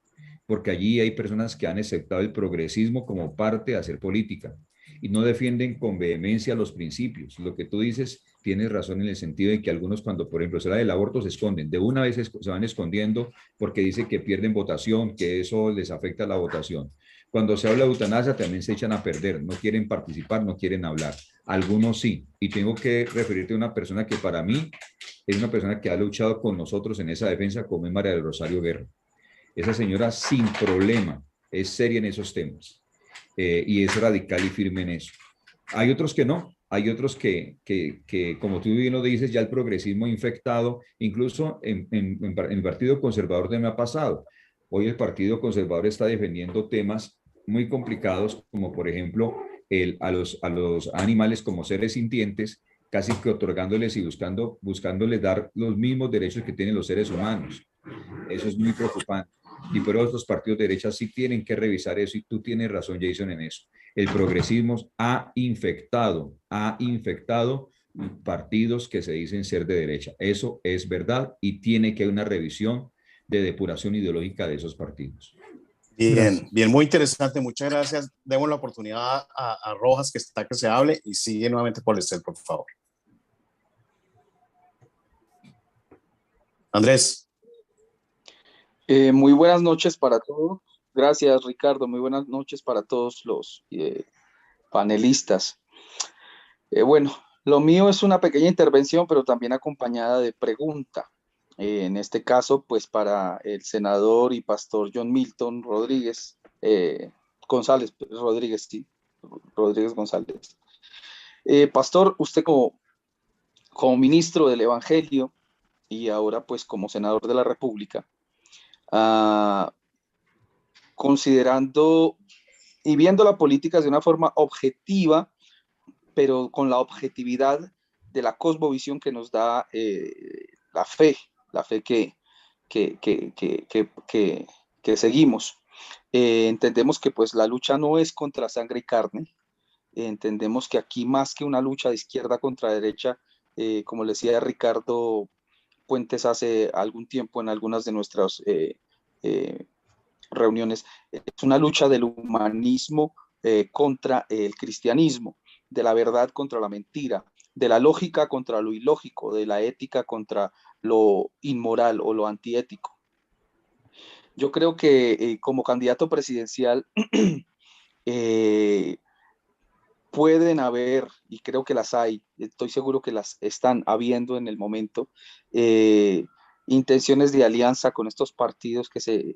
porque allí hay personas que han aceptado el progresismo como parte de hacer política y no defienden con vehemencia los principios. Lo que tú dices, tienes razón en el sentido de que algunos cuando, por ejemplo, se habla del aborto, se esconden. De una vez se van escondiendo porque dicen que pierden votación, que eso les afecta la votación. Cuando se habla de eutanasia también se echan a perder, no quieren participar, no quieren hablar. Algunos sí. Y tengo que referirte a una persona que para mí es una persona que ha luchado con nosotros en esa defensa, como es María del Rosario Guerra. Esa señora sin problema es seria en esos temas y es radical y firme en eso. Hay otros que no, hay otros que como tú bien lo dices, ya el progresismo infectado, incluso en el Partido Conservador me ha pasado. Hoy el Partido Conservador está defendiendo temas muy complicados, como por ejemplo a los animales como seres sintientes, casi que otorgándoles y buscándoles dar los mismos derechos que tienen los seres humanos. Eso es muy preocupante. Y por eso los partidos de derecha sí tienen que revisar eso y tú tienes razón, Jason, en eso. El progresismo ha infectado partidos que se dicen ser de derecha. Eso es verdad y tiene que haber una revisión de depuración ideológica de esos partidos. Bien, bien, muy interesante. Muchas gracias. Demos la oportunidad a Rojas que está que se hable y sigue nuevamente por el por favor. Andrés. Muy buenas noches para todos. Gracias, Ricardo. Muy buenas noches para todos los panelistas. Bueno, lo mío es una pequeña intervención, pero también acompañada de pregunta. En este caso, pues para el senador y pastor John Milton Rodríguez González, Rodríguez, sí, Rodríguez González. Pastor, usted como ministro del Evangelio, y ahora pues como senador de la República, ah, considerando y viendo la política de una forma objetiva, pero con la objetividad de la cosmovisión que nos da la fe que seguimos. Entendemos que pues la lucha no es contra sangre y carne. Entendemos que aquí más que una lucha de izquierda contra derecha, como le decía Ricardo Puentes hace algún tiempo en algunas de nuestras reuniones, es una lucha del humanismo contra el cristianismo, de la verdad contra la mentira, de la lógica contra lo ilógico, de la ética contra lo inmoral o lo antiético. Yo creo que como candidato presidencial pueden haber, y creo que las hay, estoy seguro que las están habiendo en el momento, intenciones de alianza con estos partidos que se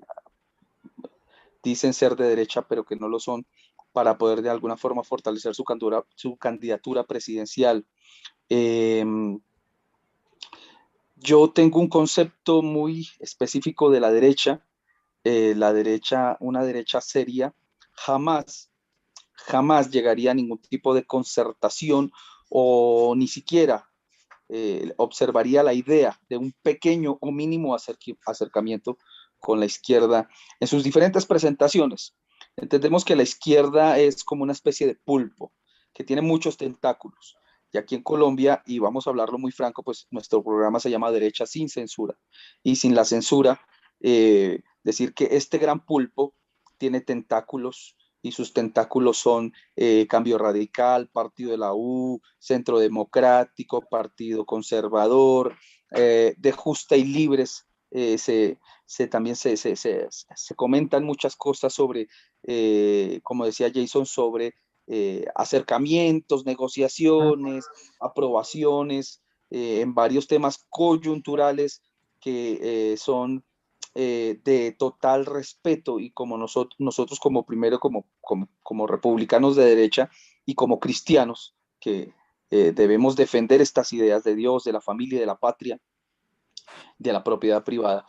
dicen ser de derecha, pero que no lo son, para poder de alguna forma fortalecer su candidatura presidencial. Yo tengo un concepto muy específico de la derecha, una derecha seria, jamás llegaría a ningún tipo de concertación o ni siquiera observaría la idea de un pequeño o mínimo acercamiento con la izquierda en sus diferentes presentaciones. Entendemos que la izquierda es como una especie de pulpo que tiene muchos tentáculos. Y aquí en Colombia, y vamos a hablarlo muy franco, pues nuestro programa se llama Derecha sin Censura. Y sin la censura, decir que este gran pulpo tiene tentáculos, y sus tentáculos son Cambio Radical, Partido de la U, Centro Democrático, Partido Conservador, de Justa y Libres. También se comentan muchas cosas sobre, como decía Jason, sobre acercamientos, negociaciones, aprobaciones en varios temas coyunturales que son de total respeto, y como nosotros como primero como republicanos de derecha y como cristianos que debemos defender estas ideas de Dios, de la familia, de la patria, de la propiedad privada,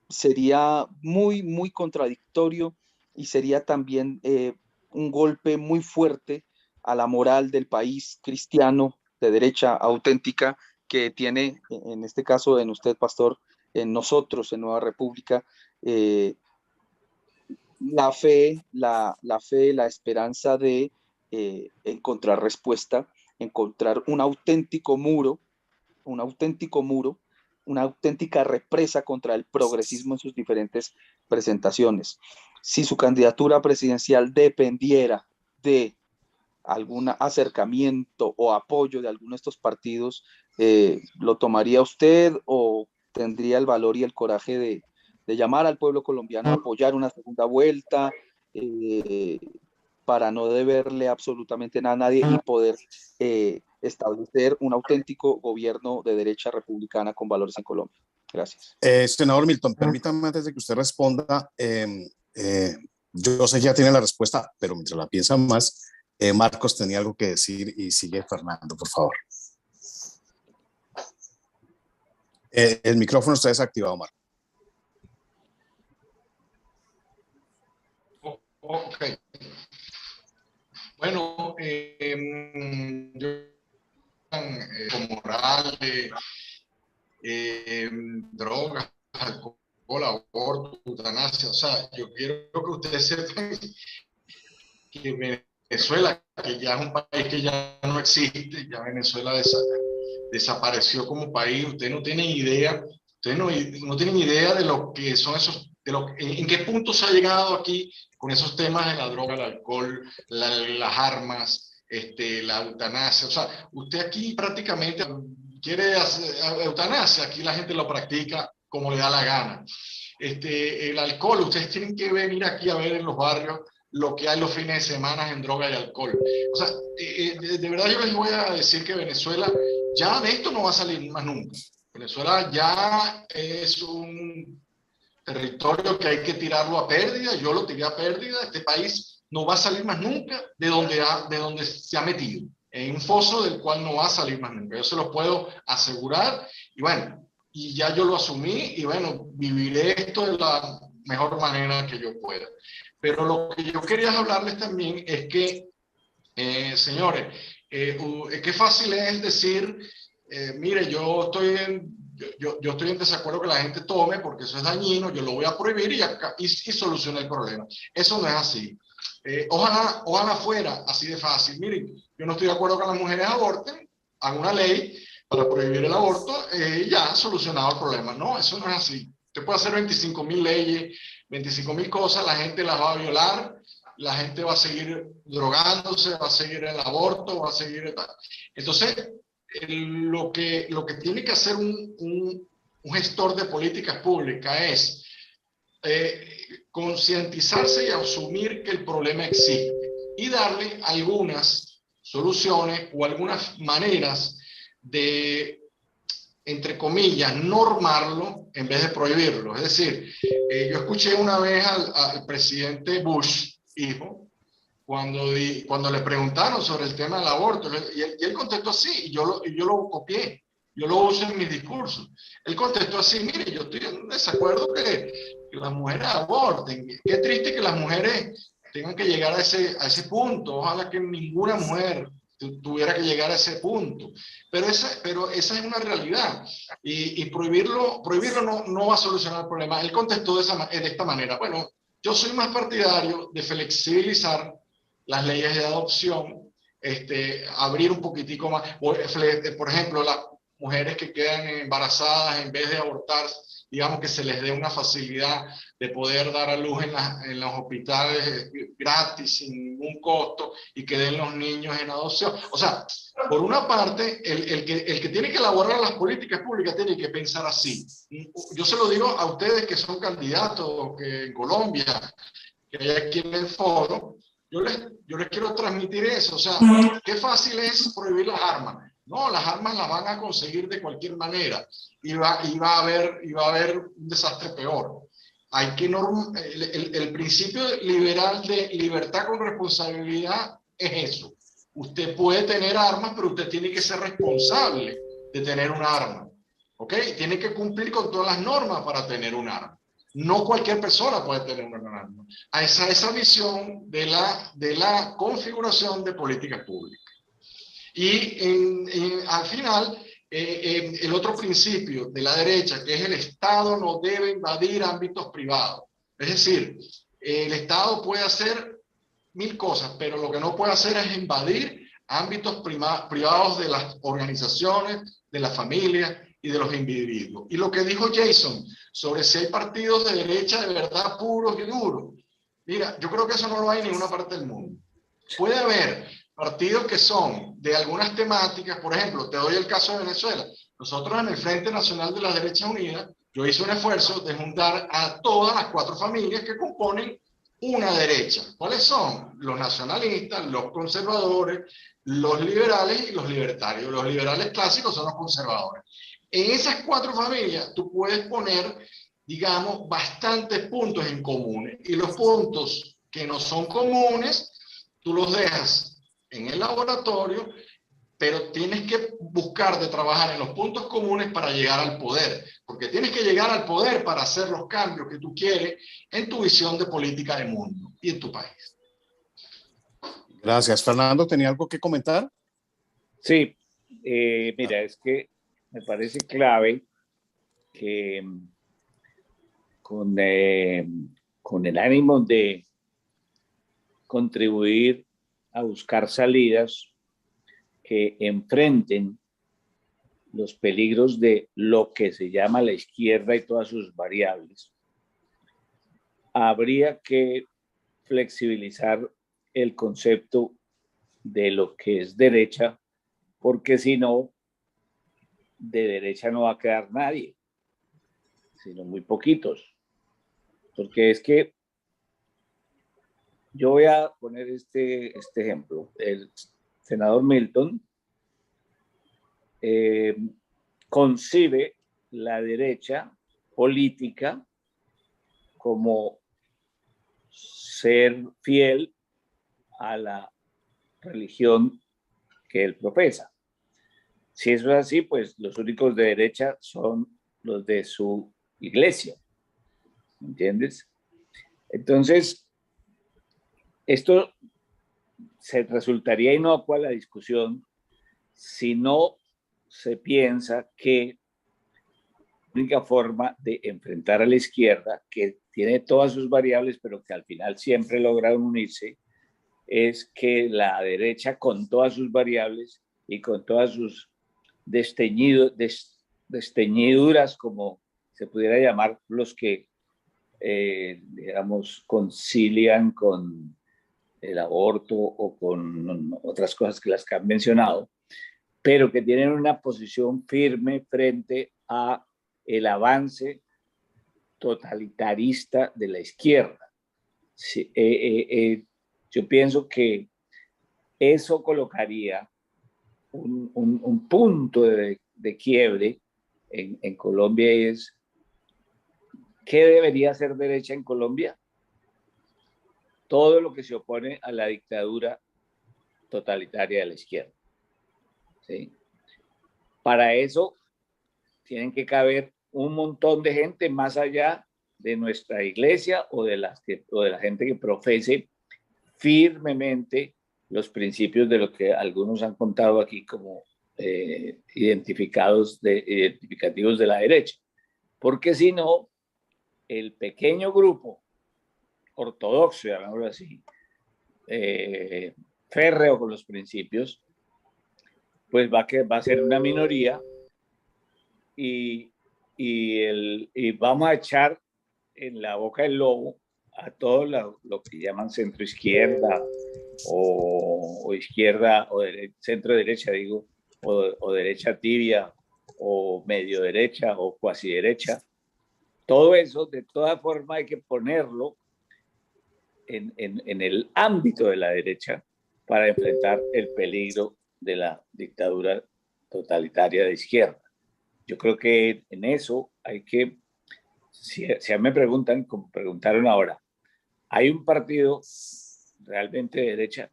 sería muy contradictorio, y sería también un golpe muy fuerte a la moral del país cristiano de derecha auténtica que tiene, en este caso en usted, pastor, en nosotros, en Nueva República, la fe, la esperanza de encontrar respuesta, encontrar un auténtico muro, una auténtica represa contra el progresismo en sus diferentes presentaciones. Si su candidatura presidencial dependiera de algún acercamiento o apoyo de alguno de estos partidos, ¿lo tomaría usted o tendría el valor y el coraje de llamar al pueblo colombiano a apoyar una segunda vuelta para no deberle absolutamente nada a nadie y poder establecer un auténtico gobierno de derecha republicana con valores en Colombia? Gracias. Senador Milton, permítame antes de que usted responda, yo sé que ya tiene la respuesta, pero mientras la piensa más, Marcos tenía algo que decir y sigue Fernando, por favor. El micrófono está desactivado, Marcos. Ok. Bueno, con Morales, drogas, alcohol, aborto, eutanasia. O sea, yo quiero que ustedes sepan que Venezuela, que ya es un país que ya no existe, ya Venezuela desapareció como país. Ustedes no tienen idea, no tienen idea de lo que son esos, en qué punto se ha llegado aquí con esos temas de la droga, el alcohol, las armas, la eutanasia. O sea, usted aquí prácticamente quiere hacer eutanasia, aquí la gente lo practica como le da la gana. El alcohol, ustedes tienen que venir aquí a ver en los barrios lo que hay los fines de semana en droga y alcohol. O sea, de verdad yo les voy a decir que Venezuela ya de esto no va a salir más nunca. Venezuela ya es un territorio que hay que tirarlo a pérdida. Yo lo tiré a pérdida. Este país no va a salir más nunca de donde se ha metido, en un foso del cual no va a salir más nunca. Yo se lo puedo asegurar, Y bueno, y ya yo lo asumí y bueno, viviré esto de la mejor manera que yo pueda. Pero lo que yo quería hablarles también es que, señores, qué fácil es decir, mire, yo estoy en desacuerdo que la gente tome porque eso es dañino, yo lo voy a prohibir y solucione el problema. Eso no es así. Ojalá fuera así de fácil. Miren, yo no estoy de acuerdo que las mujeres aborten, hago una ley para prohibir el aborto, ya solucionado el problema. No, eso no es así. Usted puede hacer 25.000 leyes, 25.000 cosas, la gente las va a violar, la gente va a seguir drogándose, va a seguir el aborto, va a seguir... Entonces, lo que tiene que hacer un gestor de políticas públicas es concientizarse y asumir que el problema existe y darle algunas soluciones o algunas maneras de, entre comillas, normarlo en vez de prohibirlo. Es decir, yo escuché una vez al presidente Bush, hijo, cuando le preguntaron sobre el tema del aborto, y él contestó así, y yo lo copié, yo lo uso en mis discursos. Él contestó así, mire, yo estoy en desacuerdo que las mujeres aborten. Qué triste que las mujeres tengan que llegar a ese punto. Ojalá que ninguna mujer tuviera que llegar a ese punto. Pero esa es una realidad. Y prohibirlo no va a solucionar el problema. Él contestó de esta manera. Bueno, yo soy más partidario de flexibilizar las leyes de adopción, abrir un poquitico más. Por ejemplo, las mujeres que quedan embarazadas, en vez de abortar, digamos que se les dé una facilidad de poder dar a luz en los hospitales gratis, sin ningún costo, y que den los niños en adopción. O sea, por una parte, el que tiene que elaborar las políticas públicas tiene que pensar así. Yo se lo digo a ustedes que son candidatos, que en Colombia, que hay aquí en el foro, yo les quiero transmitir eso. O sea, qué fácil es prohibir las armas. No, las armas las van a conseguir de cualquier manera y va a haber un desastre peor. Hay que el principio liberal de libertad con responsabilidad es eso. Usted puede tener armas, pero usted tiene que ser responsable de tener un arma. ¿Ok? Tiene que cumplir con todas las normas para tener un arma. No cualquier persona puede tener una arma. A esa visión de la configuración de políticas públicas. Y al final, el otro principio de la derecha, que es el Estado no debe invadir ámbitos privados. Es decir, el Estado puede hacer 1000 cosas, pero lo que no puede hacer es invadir ámbitos privados de las organizaciones, de las familias y de los individuos. Y lo que dijo Jason sobre si hay partidos de derecha de verdad puros y duros, mira, yo creo que eso no lo hay en ninguna parte del mundo. Puede haber partidos que son de algunas temáticas, por ejemplo, te doy el caso de Venezuela. Nosotros en el Frente Nacional de las Derechas Unidas, yo hice un esfuerzo de juntar a todas las 4 familias que componen una derecha. ¿Cuáles son? Los nacionalistas, los conservadores, los liberales y los libertarios. Los liberales clásicos son los conservadores. En esas 4 familias tú puedes poner, digamos, bastantes puntos en común. Y los puntos que no son comunes, tú los dejas en el laboratorio, pero tienes que buscar de trabajar en los puntos comunes para llegar al poder, porque tienes que llegar al poder para hacer los cambios que tú quieres en tu visión de política de mundo y en tu país. Gracias. Fernando, ¿tenía algo que comentar? Sí, mira, es que me parece clave que con el ánimo de contribuir a buscar salidas que enfrenten los peligros de lo que se llama la izquierda y todas sus variables, habría que flexibilizar el concepto de lo que es derecha, porque si no, de derecha no va a quedar nadie, sino muy poquitos. Porque es que yo voy a poner este ejemplo. El senador Milton concibe la derecha política como ser fiel a la religión que él profesa. Si eso es así, pues los únicos de derecha son los de su iglesia, ¿entiendes? Entonces, esto se resultaría inocua la discusión si no se piensa que la única forma de enfrentar a la izquierda, que tiene todas sus variables, pero que al final siempre logra unirse, es que la derecha, con todas sus variables y con todas sus desteñiduras, como se pudiera llamar, los que, digamos, concilian con el aborto o con otras cosas que las que han mencionado, pero que tienen una posición firme frente a el avance totalitarista de la izquierda. Sí, yo pienso que eso colocaría un punto de quiebre en Colombia, y es ¿qué debería ser derecha en Colombia? Todo lo que se opone a la dictadura totalitaria de la izquierda. ¿Sí? Para eso tienen que caber un montón de gente más allá de nuestra iglesia o de la gente que profese firmemente los principios de lo que algunos han contado aquí como identificativos de la derecha. Porque si no, el pequeño grupo ortodoxo, llamémoslo así, férreo con los principios, pues va a ser una minoría y vamos a echar en la boca del lobo a todo lo que llaman centro izquierda o izquierda o centro derecha, digo, o derecha tibia o medio derecha o cuasi derecha. Todo eso, de toda forma, hay que ponerlo en el ámbito de la derecha para enfrentar el peligro de la dictadura totalitaria de izquierda. Yo creo que en eso hay que, si me preguntan, como preguntaron ahora, ¿hay un partido realmente de derecha?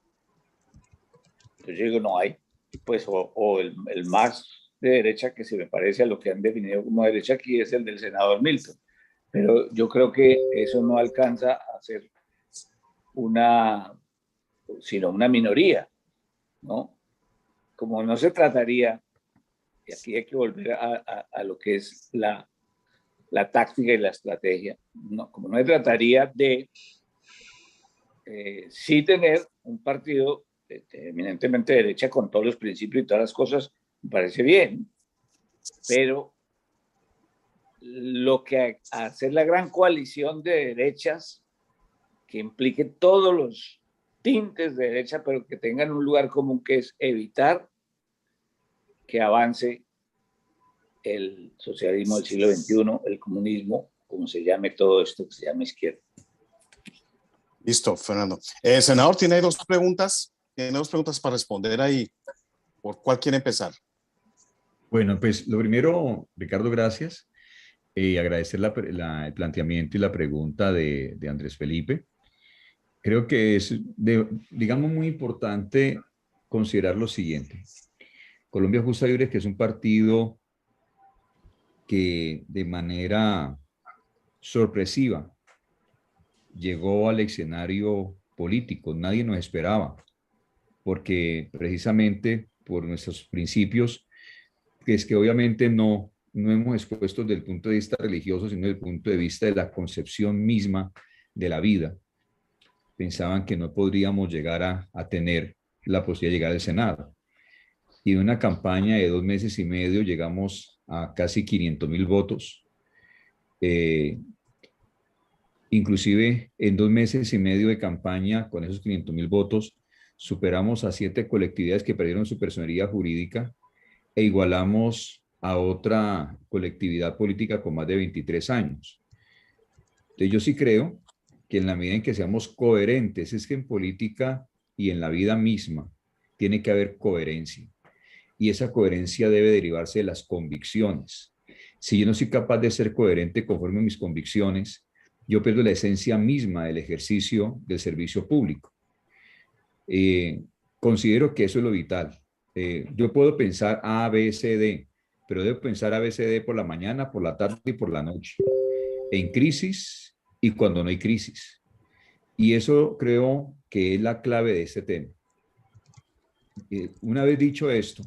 Pues yo digo, no hay. Pues o el más de derecha, que se me parece a lo que han definido como derecha aquí, es el del senador Milton. Pero yo creo que eso no alcanza a ser sino una minoría, ¿no? Como no se trataría, y aquí hay que volver a lo que es la táctica y la estrategia, no, como no se trataría de sí tener un partido eminentemente de derecha con todos los principios y todas las cosas, me parece bien, pero lo que hacer la gran coalición de derechas que implique todos los tintes de derecha, pero que tengan un lugar común, que es evitar que avance el socialismo del siglo XXI, el comunismo, como se llame todo esto que se llama izquierda. Listo, Fernando. Senador, tiene dos preguntas. Tiene dos preguntas para responder ahí. ¿Por cuál quiere empezar? Bueno, pues lo primero, Ricardo, gracias. Agradecer el planteamiento y la pregunta de Andrés Felipe. Creo que es, digamos, muy importante considerar lo siguiente. Colombia Justa y Libre, que es un partido que de manera sorpresiva llegó al escenario político. Nadie nos esperaba, porque precisamente por nuestros principios, que es que obviamente no hemos expuesto desde el punto de vista religioso, sino desde el punto de vista de la concepción misma de la vida. Pensaban que no podríamos llegar a tener la posibilidad de llegar al Senado. Y de una campaña de 2 meses y medio llegamos a casi 500,000 votos. Inclusive en 2 meses y medio de campaña, con esos 500,000 votos, superamos a 7 colectividades que perdieron su personería jurídica e igualamos a otra colectividad política con más de 23 años. Entonces yo sí creo que en la medida en que seamos coherentes, es que en política y en la vida misma tiene que haber coherencia. Y esa coherencia debe derivarse de las convicciones. Si yo no soy capaz de ser coherente conforme a mis convicciones, yo pierdo la esencia misma del ejercicio del servicio público. Considero que eso es lo vital. Yo puedo pensar A, B, C, D, pero debo pensar A, B, C, D por la mañana, por la tarde y por la noche, en crisis y cuando no hay crisis. Y eso creo que es la clave de este tema. Una vez dicho esto,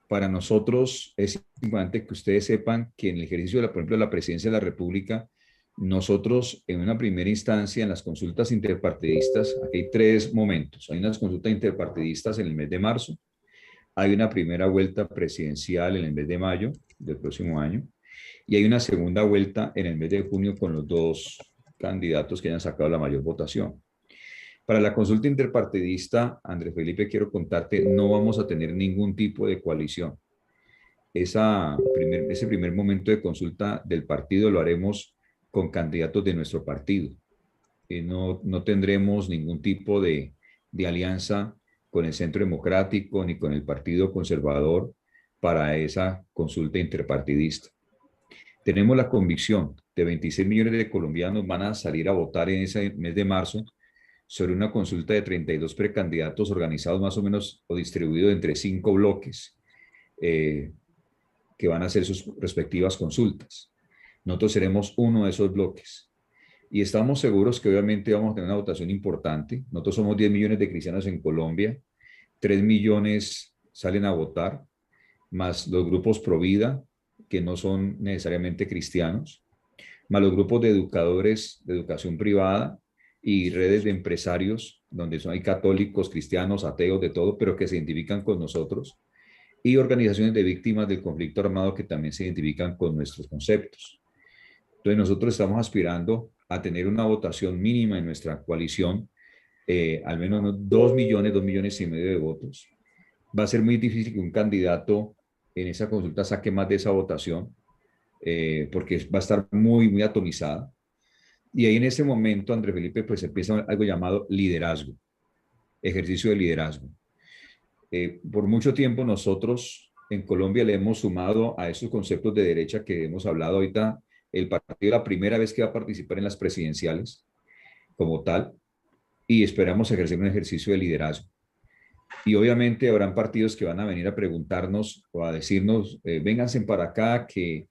para nosotros es importante que ustedes sepan que en el ejercicio, por ejemplo, de la presidencia de la República, nosotros en una primera instancia, en las consultas interpartidistas, aquí hay 3 momentos. Hay unas consultas interpartidistas en el mes de marzo, hay una primera vuelta presidencial en el mes de mayo del próximo año, y hay una segunda vuelta en el mes de junio con los 2 candidatos que hayan sacado la mayor votación. Para la consulta interpartidista, Andrés Felipe, quiero contarte, no vamos a tener ningún tipo de coalición. Ese primer momento de consulta del partido lo haremos con candidatos de nuestro partido. No tendremos ningún tipo de alianza con el Centro Democrático ni con el Partido Conservador para esa consulta interpartidista. Tenemos la convicción de 26 millones de colombianos van a salir a votar en ese mes de marzo sobre una consulta de 32 precandidatos organizados más o menos o distribuidos entre 5 bloques que van a hacer sus respectivas consultas. Nosotros seremos uno de esos bloques. Y estamos seguros que obviamente vamos a tener una votación importante. Nosotros somos 10 millones de cristianos en Colombia, 3 millones salen a votar, más los grupos pro vida, que no son necesariamente cristianos, más los grupos de educadores de educación privada y redes de empresarios, donde hay católicos, cristianos, ateos, de todo, pero que se identifican con nosotros, y organizaciones de víctimas del conflicto armado que también se identifican con nuestros conceptos. Entonces nosotros estamos aspirando a tener una votación mínima en nuestra coalición, al menos 2 millones, 2 millones y medio de votos. Va a ser muy difícil que un candidato en esa consulta saque más de esa votación, porque va a estar muy, muy atomizada. Y ahí en ese momento, Andrés Felipe, pues empieza algo llamado liderazgo, ejercicio de liderazgo. Por mucho tiempo nosotros en Colombia le hemos sumado a esos conceptos de derecha que hemos hablado ahorita, el partido la primera vez que va a participar en las presidenciales como tal, y esperamos ejercer un ejercicio de liderazgo. Y obviamente habrán partidos que van a venir a preguntarnos o a decirnos, vénganse para acá, que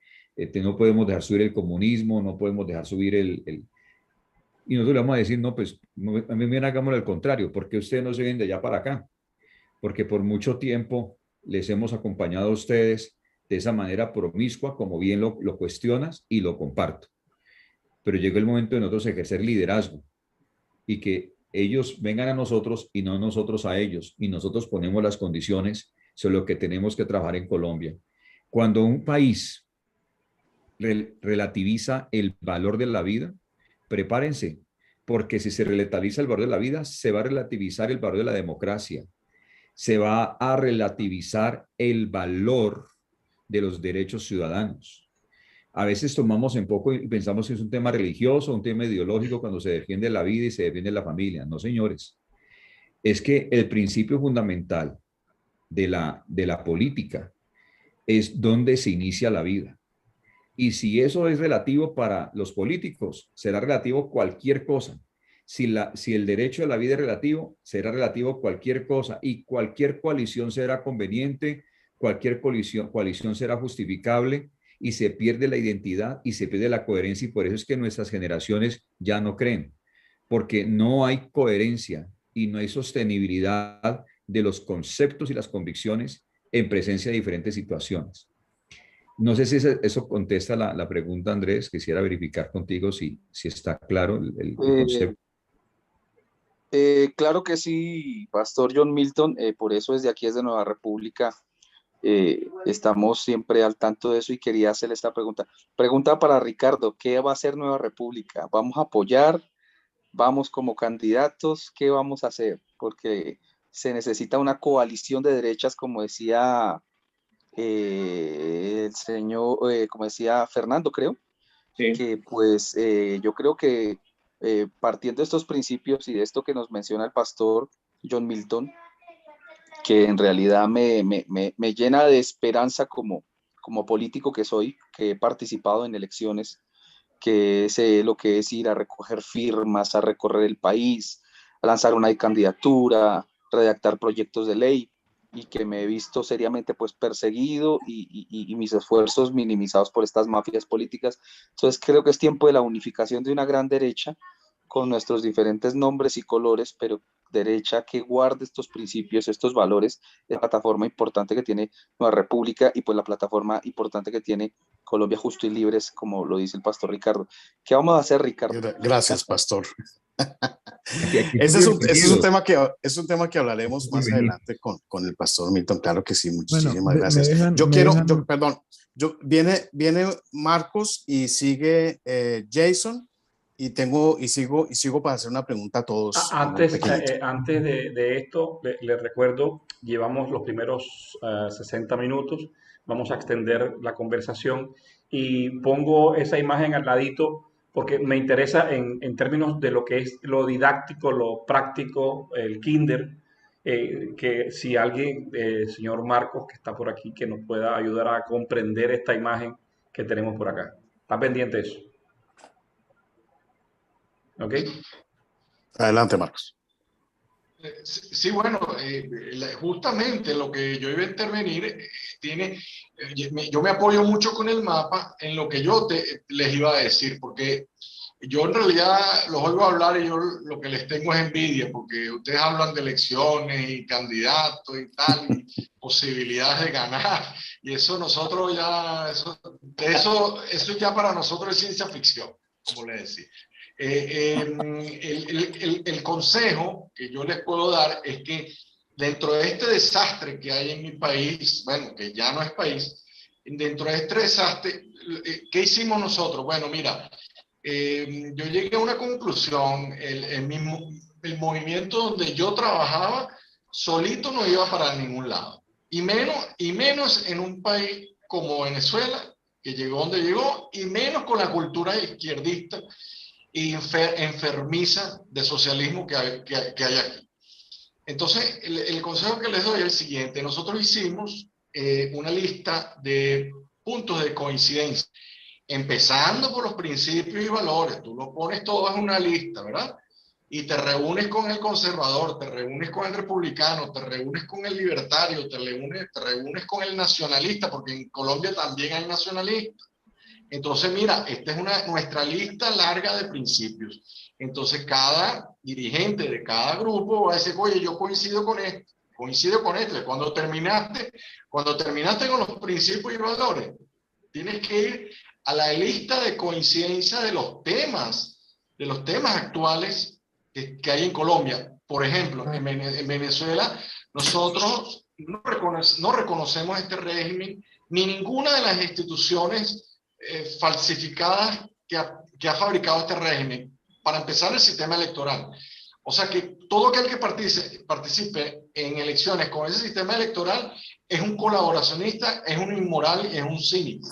no podemos dejar subir el comunismo, no podemos dejar subir Y nosotros le vamos a decir, no, pues a mí bien hagámoslo al contrario, porque ustedes no se vienen de allá para acá, porque por mucho tiempo les hemos acompañado a ustedes de esa manera promiscua, como bien lo cuestionas, y lo comparto. Pero llegó el momento de nosotros ejercer liderazgo y que ellos vengan a nosotros y no nosotros a ellos, y nosotros ponemos las condiciones sobre lo que tenemos que trabajar en Colombia. Cuando un país relativiza el valor de la vida, prepárense, porque si se relativiza el valor de la vida, se va a relativizar el valor de la democracia, se va a relativizar el valor de los derechos ciudadanos. A veces tomamos en poco y pensamos que es un tema religioso, un tema ideológico cuando se defiende la vida y se defiende la familia. No, señores. Es que el principio fundamental de la política es donde se inicia la vida. Y si eso es relativo para los políticos, será relativo cualquier cosa. Si el derecho a la vida es relativo, será relativo cualquier cosa, y cualquier coalición será conveniente, cualquier coalición será justificable, y se pierde la identidad y se pierde la coherencia, y por eso es que nuestras generaciones ya no creen, porque no hay coherencia y no hay sostenibilidad de los conceptos y las convicciones en presencia de diferentes situaciones. No sé si eso contesta la pregunta, Andrés. Quisiera verificar contigo si está claro el concepto. Claro que sí, Pastor John Milton. Por eso desde aquí, desde Nueva República, estamos siempre al tanto de eso, y quería hacerle esta pregunta. Pregunta para Ricardo: ¿qué va a hacer Nueva República? ¿Vamos a apoyar? ¿Vamos como candidatos? ¿Qué vamos a hacer? Porque se necesita una coalición de derechas, como decía el señor, como decía Fernando, creo, Sí. que pues yo creo que partiendo de estos principios y de esto que nos menciona el pastor John Milton, que en realidad me llena de esperanza como político que soy, que he participado en elecciones, que sé lo que es ir a recoger firmas, a recorrer el país, a lanzar una candidatura, redactar proyectos de ley y que me he visto seriamente pues perseguido y mis esfuerzos minimizados por estas mafias políticas. Entonces creo que es tiempo de la unificación de una gran derecha con nuestros diferentes nombres y colores, pero derecha que guarde estos principios, estos valores, la plataforma importante que tiene Nueva República y pues la plataforma importante que tiene Colombia Justo y Libres, como lo dice el pastor Ricardo. ¿Qué vamos a hacer, Ricardo? Gracias, pastor. Aquí Ese es un tema que hablaremos más Bienvenido. adelante con el pastor Milton. Claro que sí, muchísimas gracias. Viene Marcos y sigue Jason y sigo para hacer una pregunta a todos. Antes de esto, les recuerdo, llevamos los primeros 60 minutos, vamos a extender la conversación y pongo esa imagen al ladito porque me interesa en términos de lo que es lo didáctico, lo práctico, el kinder, que si alguien, señor Marcos, que está por aquí, que nos pueda ayudar a comprender esta imagen que tenemos por acá. ¿Está pendiente de eso? ¿Ok? Adelante, Marcos. Sí, bueno, justamente lo que yo iba a intervenir yo me apoyo mucho con el mapa en lo que yo les iba a decir, porque yo en realidad los oigo hablar y yo lo que les tengo es envidia, porque ustedes hablan de elecciones y candidatos y tal, y posibilidades de ganar, y eso nosotros ya, eso ya para nosotros es ciencia ficción, como les decía. El consejo que yo les puedo dar es que dentro de este desastre que hay en mi país, bueno, que ya no es país, dentro de este desastre, ¿qué hicimos nosotros? Bueno, mira, yo llegué a una conclusión, el movimiento donde yo trabajaba solito no iba para ningún lado, y menos en un país como Venezuela, que llegó donde llegó, y menos con la cultura izquierdista y enfermiza de socialismo que hay aquí. Entonces, el consejo que les doy es el siguiente. Nosotros hicimos una lista de puntos de coincidencia, empezando por los principios y valores. Tú los pones todos en una lista, ¿verdad? Y te reúnes con el conservador, te reúnes con el republicano, te reúnes con el libertario, te reúnes con el nacionalista, porque en Colombia también hay nacionalistas. Entonces, mira, esta es nuestra lista larga de principios. Entonces, cada dirigente de cada grupo va a decir, oye, yo coincido con esto, coincido con esto. Cuando terminaste con los principios y valores, tienes que ir a la lista de coincidencia de los temas actuales que hay en Colombia. Por ejemplo, en Venezuela, nosotros no reconocemos este régimen ni ninguna de las instituciones falsificadas que ha fabricado este régimen. Para empezar, el sistema electoral. O sea que todo aquel que participe en elecciones con ese sistema electoral es un colaboracionista, es un inmoral y es un cínico.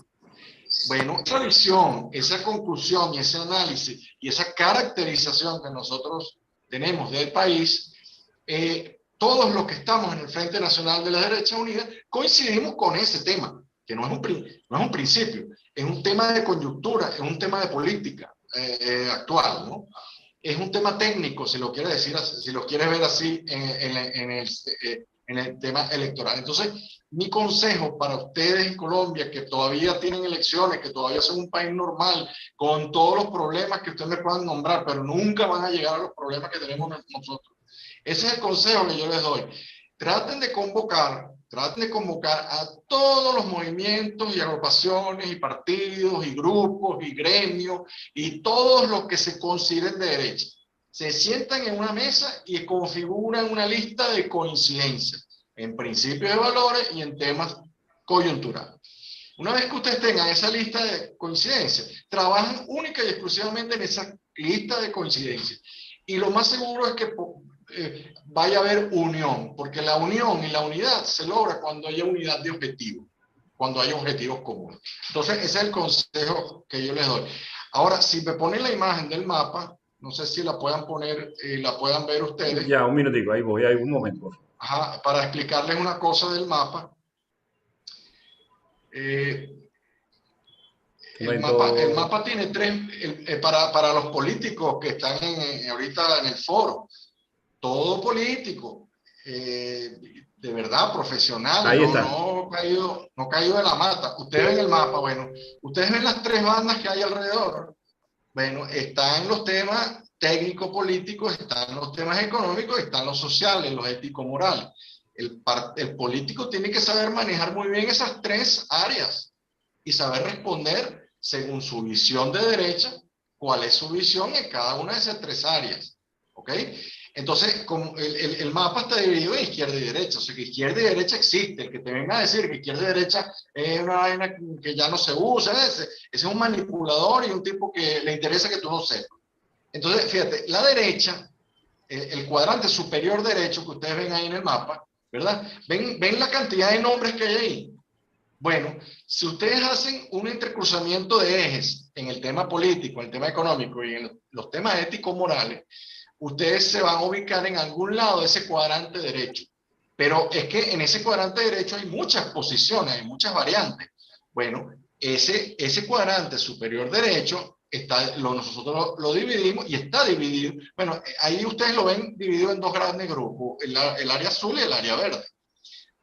Bueno, esa visión, esa conclusión y ese análisis y esa caracterización que nosotros tenemos del país, todos los que estamos en el Frente Nacional de la Derecha Unida coincidimos con ese tema, que no es un principio, es un tema de coyuntura, es un tema de política actual, ¿no? Es un tema técnico, si lo quieres decir, si lo quieres ver así en el tema electoral. Entonces, mi consejo para ustedes en Colombia, que todavía tienen elecciones, que todavía son un país normal, con todos los problemas que ustedes me puedan nombrar, pero nunca van a llegar a los problemas que tenemos nosotros. Ese es el consejo que yo les doy. Traten de convocar a todos los movimientos y agrupaciones y partidos y grupos y gremios y todos los que se consideren de derecha. Se sientan en una mesa y configuran una lista de coincidencias en principios de valores y en temas coyunturales. Una vez que ustedes tengan esa lista de coincidencias, trabajan única y exclusivamente en esa lista de coincidencias. Y lo más seguro es que vaya a haber unión, porque la unión y la unidad se logra cuando haya unidad de objetivos, cuando haya objetivos comunes. Entonces, ese es el consejo que yo les doy. Ahora, si me ponen la imagen del mapa, no sé si la puedan poner y la puedan ver ustedes. Ya, un minutico, ahí voy, hay un momento. Ajá, para explicarles una cosa del mapa. El mapa tiene tres, para los políticos que están ahorita en el foro, todo político, de verdad profesional, Ahí está. no caído de la mata. Ustedes ven el mapa, bueno, ustedes ven las tres bandas que hay alrededor. Bueno, están los temas técnico-políticos, están los temas económicos, están los sociales, los ético-morales. El político tiene que saber manejar muy bien esas tres áreas y saber responder según su visión de derecha, cuál es su visión en cada una de esas tres áreas. ¿Ok? Entonces, como el mapa está dividido en izquierda y derecha, o sea que izquierda y derecha existe. El que te venga a decir que izquierda y derecha es una vaina que ya no se usa, ese es un manipulador y un tipo que le interesa que tú no sepas. Entonces, fíjate, la derecha, el cuadrante superior derecho que ustedes ven ahí en el mapa, ¿verdad? ¿Ven la cantidad de nombres que hay ahí? Bueno, si ustedes hacen un entrecruzamiento de ejes en el tema político, en el tema económico y en los temas ético-morales, ustedes se van a ubicar en algún lado de ese cuadrante derecho. Pero es que en ese cuadrante derecho hay muchas posiciones, hay muchas variantes. Bueno, ese cuadrante superior derecho, nosotros lo dividimos y está dividido. Bueno, ahí ustedes lo ven dividido en dos grandes grupos, el área azul y el área verde,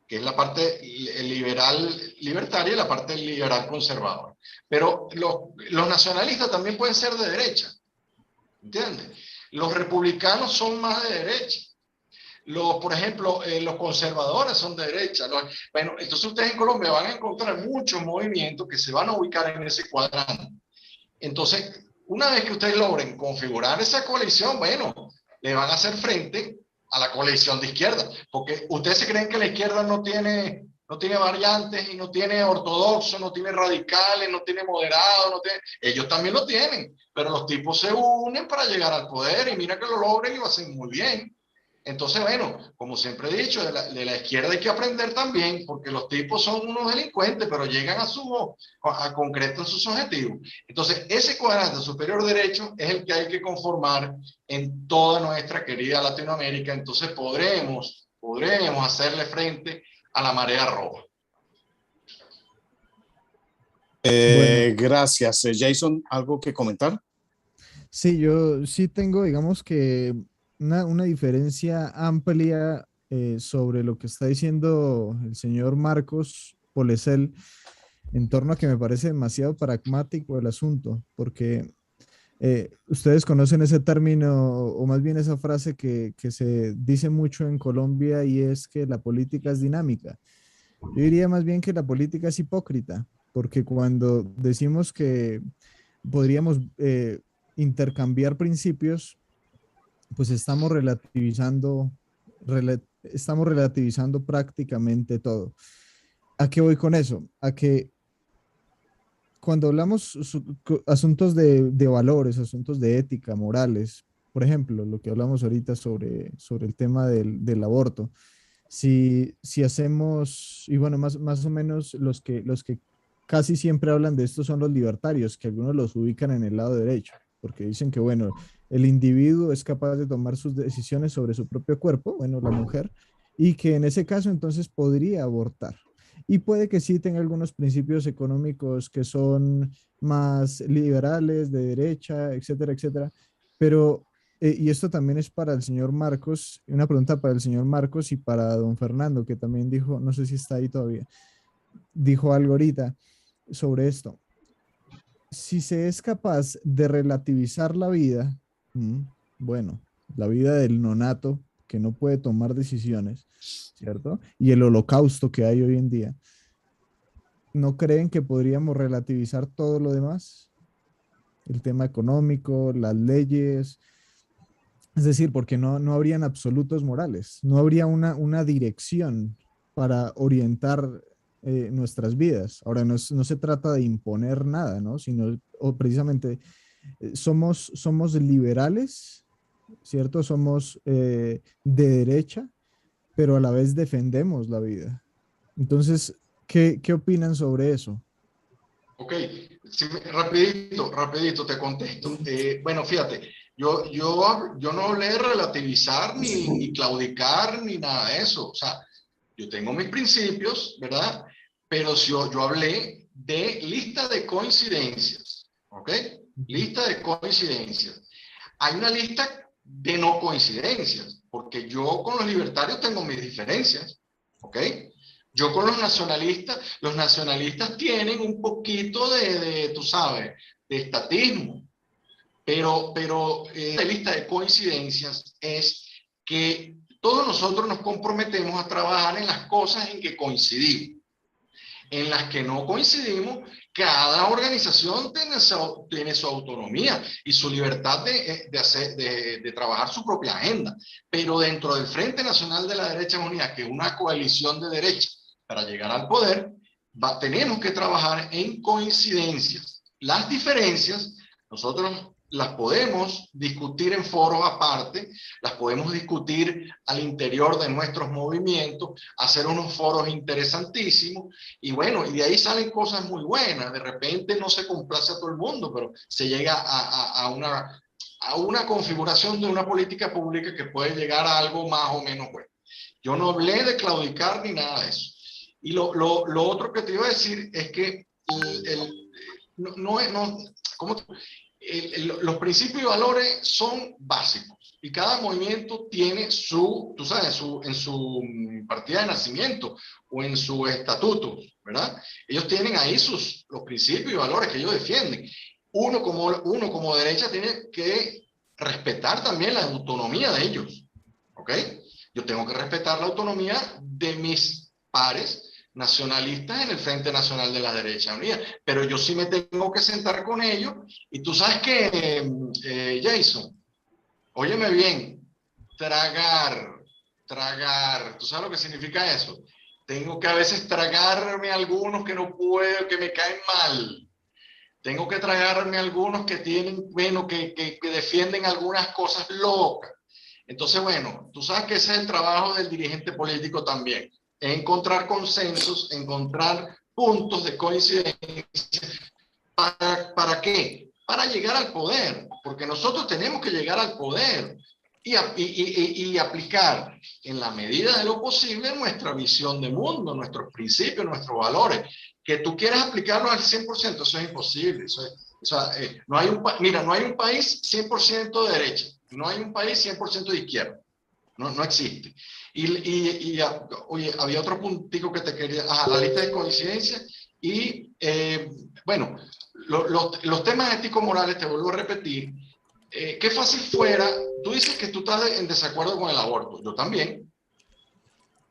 que es la parte libertaria y la parte liberal conservadora. Pero los nacionalistas también pueden ser de derecha, ¿entiendes? Los republicanos son más de derecha. Por ejemplo, los conservadores son de derecha. Bueno, entonces ustedes en Colombia van a encontrar muchos movimientos que se van a ubicar en ese cuadrante. Entonces, una vez que ustedes logren configurar esa coalición, bueno, le van a hacer frente a la coalición de izquierda, porque ustedes se creen que la izquierda no tiene variantes y no tiene ortodoxos, no tiene radicales, no tiene moderados, ellos también lo tienen, pero los tipos se unen para llegar al poder y mira que lo logren y lo hacen muy bien. Entonces, bueno, como siempre he dicho, de la izquierda hay que aprender también, porque los tipos son unos delincuentes, pero llegan a concreto en sus objetivos. Entonces, ese cuadrante superior derecho es el que hay que conformar en toda nuestra querida Latinoamérica. Entonces, podremos hacerle frente a la marea roja. Bueno. Gracias. Jason, ¿algo que comentar? Sí, yo sí tengo, digamos que una diferencia amplia sobre lo que está diciendo el señor Marcos Polesel en torno a que me parece demasiado pragmático el asunto, porque ustedes conocen ese término, o más bien esa frase que se dice mucho en Colombia, y es que la política es dinámica. Yo diría más bien que la política es hipócrita, porque cuando decimos que podríamos intercambiar principios, pues estamos relativizando prácticamente todo. ¿A qué voy con eso? A que cuando hablamos asuntos de valores, asuntos de ética, morales, por ejemplo, lo que hablamos ahorita sobre el tema del aborto, si hacemos, y bueno, más o menos los que casi siempre hablan de esto son los libertarios, que algunos los ubican en el lado derecho, porque dicen que, bueno, el individuo es capaz de tomar sus decisiones sobre su propio cuerpo, bueno, la mujer, y que en ese caso entonces podría abortar. Y puede que sí tenga algunos principios económicos que son más liberales, de derecha, etcétera, etcétera. Pero, y esto también es para el señor Marcos, una pregunta para el señor Marcos y para don Fernando, que también dijo, no sé si está ahí todavía, dijo algo ahorita sobre esto. Si se es capaz de relativizar la vida, bueno, la vida del nonato que no puede tomar decisiones, ¿cierto? Y el holocausto que hay hoy en día, ¿no creen que podríamos relativizar todo lo demás? El tema económico, las leyes, es decir, porque no habrían absolutos morales, no habría una dirección para orientar nuestras vidas. Ahora, no se trata de imponer nada, ¿no? Sino precisamente somos liberales, ¿cierto? Somos de derecha, pero a la vez defendemos la vida. Entonces, ¿qué opinan sobre eso? Ok, sí, rapidito te contesto. Bueno, fíjate, yo no hablé de relativizar ni claudicar ni nada de eso. O sea, yo tengo mis principios, ¿verdad? Pero si yo hablé de lista de coincidencias, ¿ok? Lista de coincidencias. Hay una lista de no coincidencias. porque yo con los libertarios tengo mis diferencias, ¿ok? Yo con los nacionalistas tienen un poquito tú sabes, de estatismo, pero la lista de coincidencias es que todos nosotros nos comprometemos a trabajar en las cosas en que coincidimos. En las que no coincidimos, cada organización tiene su autonomía y su libertad de trabajar su propia agenda. Pero dentro del Frente Nacional de la Derecha Unida, que es una coalición de derecha para llegar al poder, tenemos que trabajar en coincidencias. Las diferencias, nosotros las podemos discutir en foros aparte, las podemos discutir al interior de nuestros movimientos, hacer unos foros interesantísimos, y bueno, y de ahí salen cosas muy buenas. De repente no se complace a todo el mundo, pero se llega a una configuración de una política pública que puede llegar a algo más o menos bueno. Yo no hablé de claudicar ni nada de eso. Y lo otro que te iba a decir es que los principios y valores son básicos y cada movimiento tiene tú sabes, en su partida de nacimiento o en su estatuto, ¿verdad? Ellos tienen ahí los principios y valores que ellos defienden. Uno como derecha tiene que respetar también la autonomía de ellos, ¿ok? Yo tengo que respetar la autonomía de mis pares nacionalistas en el Frente Nacional de la Derecha Unida, pero yo sí me tengo que sentar con ellos. Y tú sabes que, Jason, óyeme bien, tragar, ¿tú sabes lo que significa eso? Tengo que a veces tragarme algunos que no puedo, que me caen mal. Tengo que tragarme algunos que tienen, bueno, que defienden algunas cosas locas. Entonces, bueno, tú sabes que ese es el trabajo del dirigente político también. Encontrar consensos, encontrar puntos de coincidencia. ¿Para qué? Para llegar al poder, porque nosotros tenemos que llegar al poder y aplicar en la medida de lo posible nuestra visión de mundo, nuestros principios, nuestros valores. Que tú quieras aplicarlos al 100%, eso es imposible. No hay un país 100% de derecha, no hay un país 100% de izquierda. No existe. Oye, había otro puntico que te quería... la lista de coincidencias y, bueno, los temas ético-morales, te vuelvo a repetir, qué fácil fuera... Tú dices que tú estás en desacuerdo con el aborto. Yo también.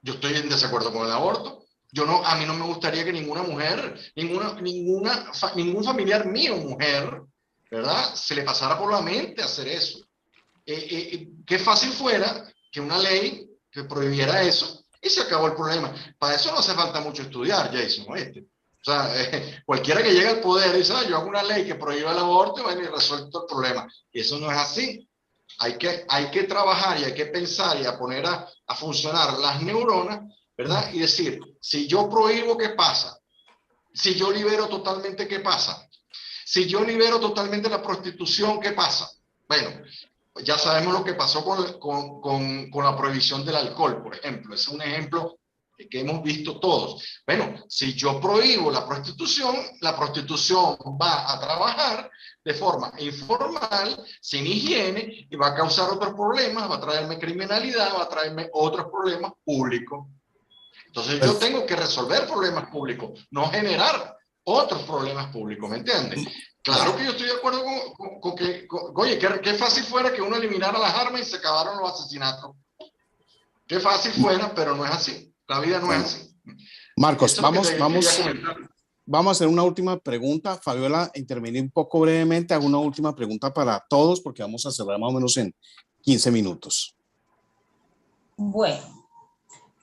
Yo estoy en desacuerdo con el aborto. A mí no me gustaría que ninguna mujer, ningún familiar mío, mujer, ¿verdad?, se le pasara por la mente hacer eso. Qué fácil fuera que una ley que prohibiera eso y se acabó el problema. Para eso no hace falta mucho estudiar, Jason, ¿oíste? O sea, cualquiera que llegue al poder dice, yo hago una ley que prohíba el aborto y resuelto el problema. Y eso no es así. Hay que trabajar y hay que pensar y a poner a funcionar las neuronas, ¿verdad? Y decir, si yo prohíbo, ¿qué pasa? Si yo libero totalmente, ¿qué pasa? Si yo libero totalmente la prostitución, ¿qué pasa? Bueno, ya sabemos lo que pasó con la prohibición del alcohol, por ejemplo. Ese es un ejemplo que hemos visto todos. Bueno, si yo prohíbo la prostitución va a trabajar de forma informal, sin higiene, y va a causar otros problemas, va a traerme criminalidad, va a traerme otros problemas públicos. Entonces yo tengo que resolver problemas públicos, no generar otros problemas públicos, ¿me entiendes? Claro que yo estoy de acuerdo con que, oye, qué fácil fuera que uno eliminara las armas y se acabaron los asesinatos. Qué fácil fuera, pero no es así. La vida no es así. Marcos, vamos a hacer una última pregunta. Fabiola, interviene un poco brevemente, hago una última pregunta para todos porque vamos a cerrar más o menos en 15 minutos. Bueno,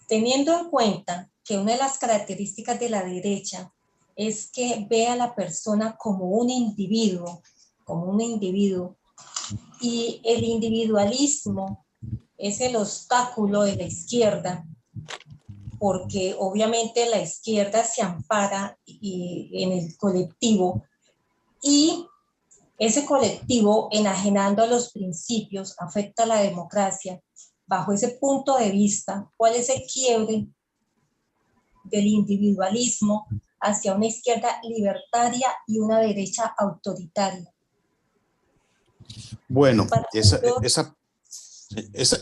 teniendo en cuenta que una de las características de la derecha es que ve a la persona como un individuo, y el individualismo es el obstáculo de la izquierda, porque obviamente la izquierda se ampara en el colectivo y ese colectivo, enajenando a los principios, afecta a la democracia. Bajo ese punto de vista, ¿cuál es el quiebre del individualismo hacia una izquierda libertaria y una derecha autoritaria? Bueno,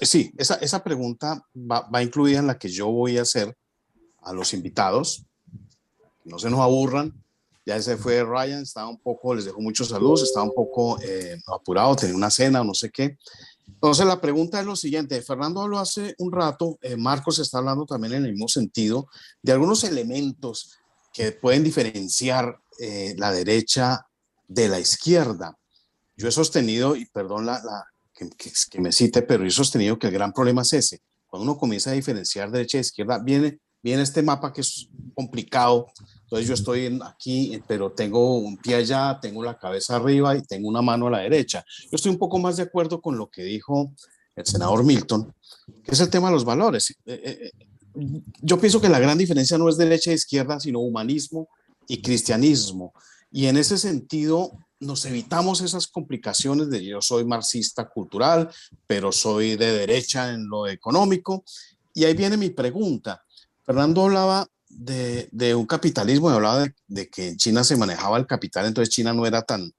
Sí, esa pregunta va incluida en la que yo voy a hacer a los invitados. No se nos aburran. Ya se fue Ryan, estaba un poco, les dejo muchos saludos, estaba un poco apurado, tenía una cena o no sé qué. Entonces la pregunta es lo siguiente, Fernando habló hace un rato, Marcos está hablando también en el mismo sentido, de algunos elementos que pueden diferenciar la derecha de la izquierda. Yo he sostenido, y perdón que me cite, pero he sostenido que el gran problema es ese. Cuando uno comienza a diferenciar derecha e izquierda, viene este mapa que es complicado. Entonces yo estoy aquí, pero tengo un pie allá, tengo la cabeza arriba y tengo una mano a la derecha. Yo estoy un poco más de acuerdo con lo que dijo el senador Milton, que es el tema de los valores. Yo pienso que la gran diferencia no es derecha e izquierda, sino humanismo y cristianismo. Y en ese sentido nos evitamos esas complicaciones de yo soy marxista cultural, pero soy de derecha en lo económico. Y ahí viene mi pregunta. Fernando hablaba de un capitalismo y hablaba de que en China se manejaba el capital, entonces China no era tan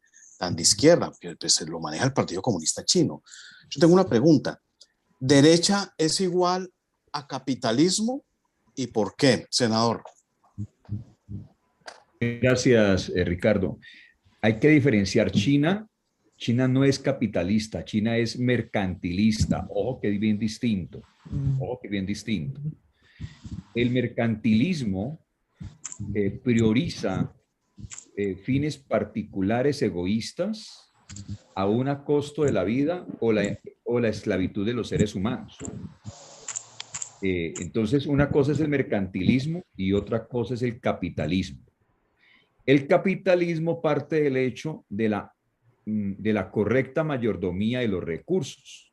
de izquierda, pues lo maneja el Partido Comunista Chino. Yo tengo una pregunta. ¿Derecha es igual a capitalismo? ¿Y por qué, senador? Gracias, Ricardo. Hay que diferenciar China. China no es capitalista, China es mercantilista. Ojo que es bien distinto. Ojo que bien distinto. El mercantilismo prioriza fines particulares egoístas a un costo de la vida o la esclavitud de los seres humanos. Entonces, una cosa es el mercantilismo y otra cosa es el capitalismo. El capitalismo parte del hecho de la correcta mayordomía de los recursos,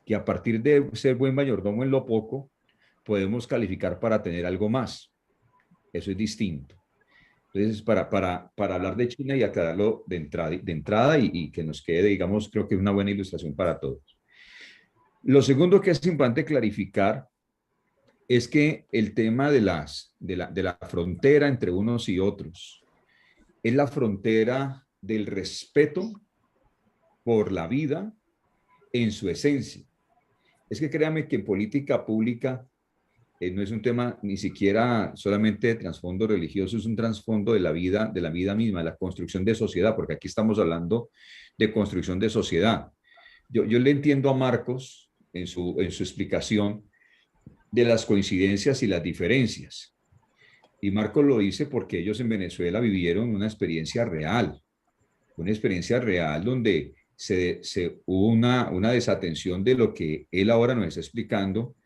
que a partir de ser buen mayordomo en lo poco, podemos calificar para tener algo más. Eso es distinto. Entonces, para hablar de China y aclararlo de entrada y que nos quede, digamos, creo que es una buena ilustración para todos. Lo segundo que es importante clarificar es que el tema de la frontera entre unos y otros es la frontera del respeto por la vida en su esencia. Es que créame que en política pública no es un tema ni siquiera solamente de trasfondo religioso, es un trasfondo de la vida misma, de la construcción de sociedad, porque aquí estamos hablando de construcción de sociedad. Yo le entiendo a Marcos en su explicación de las coincidencias y las diferencias. Y Marcos lo dice porque ellos en Venezuela vivieron una experiencia real donde hubo una desatención de lo que él ahora nos está explicando.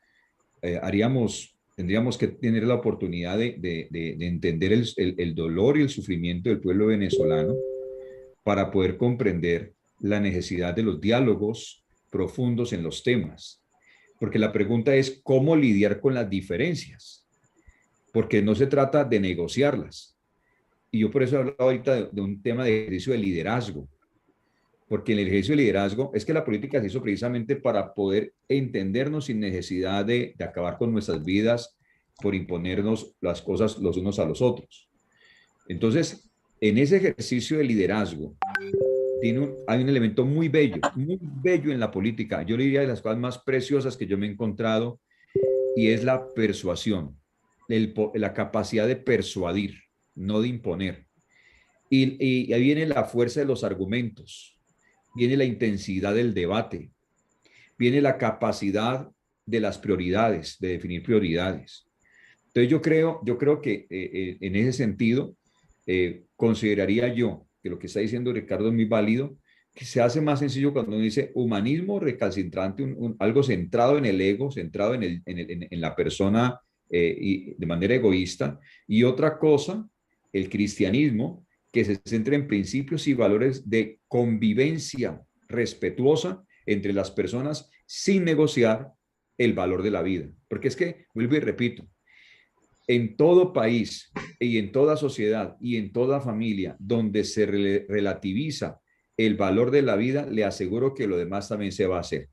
Tendríamos que tener la oportunidad de entender el dolor y el sufrimiento del pueblo venezolano para poder comprender la necesidad de los diálogos profundos en los temas. Porque la pregunta es cómo lidiar con las diferencias, porque no se trata de negociarlas. Y yo por eso he hablado ahorita de un tema de ejercicio de liderazgo, porque el ejercicio de liderazgo es que la política se hizo precisamente para poder entendernos sin necesidad de acabar con nuestras vidas por imponernos las cosas los unos a los otros. Entonces, en ese ejercicio de liderazgo hay un elemento muy bello en la política. Yo le diría de las cosas más preciosas que yo me he encontrado, y es la persuasión, la capacidad de persuadir, no de imponer. Y ahí viene la fuerza de los argumentos, viene la intensidad del debate, viene la capacidad de las prioridades, de definir prioridades. Entonces yo creo que en ese sentido consideraría yo que lo que está diciendo Ricardo es muy válido, que se hace más sencillo cuando uno dice humanismo recalcitrante, algo centrado en el ego, centrado en la persona y de manera egoísta, y otra cosa, el cristianismo, que se centra en principios y valores de convivencia respetuosa entre las personas sin negociar el valor de la vida. Porque es que, vuelvo y repito, en todo país y en toda sociedad y en toda familia donde se relativiza el valor de la vida, le aseguro que lo demás también se va a hacer.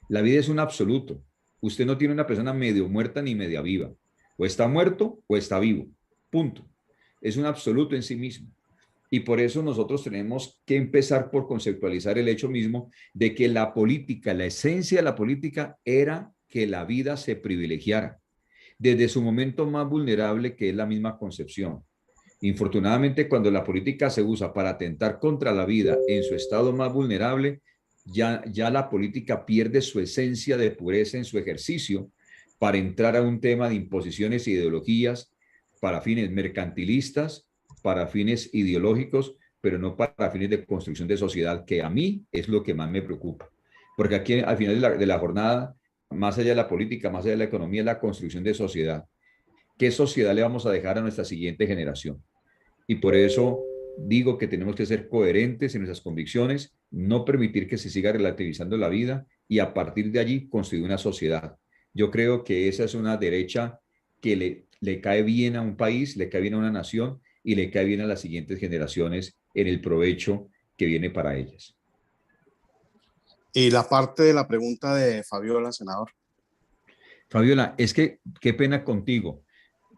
La vida es un absoluto. Usted no tiene una persona medio muerta ni media viva. O está muerto o está vivo. Punto. Es un absoluto en sí mismo. Y por eso nosotros tenemos que empezar por conceptualizar el hecho mismo de que la política, la esencia de la política era que la vida se privilegiara desde su momento más vulnerable, que es la misma concepción. Infortunadamente, cuando la política se usa para atentar contra la vida en su estado más vulnerable, ya la política pierde su esencia de pureza en su ejercicio para entrar a un tema de imposiciones e ideologías para fines mercantilistas, para fines ideológicos, pero no para fines de construcción de sociedad, que a mí es lo que más me preocupa. Porque aquí al final de la jornada, más allá de la política, más allá de la economía, es la construcción de sociedad. ¿Qué sociedad le vamos a dejar a nuestra siguiente generación? Y por eso digo que tenemos que ser coherentes en nuestras convicciones, no permitir que se siga relativizando la vida y a partir de allí construir una sociedad. Yo creo que esa es una derecha que le cae bien a un país, le cae bien a una nación y le cae bien a las siguientes generaciones en el provecho que viene para ellas. Y la parte de la pregunta de Fabiola, senador. Fabiola, es que qué pena contigo.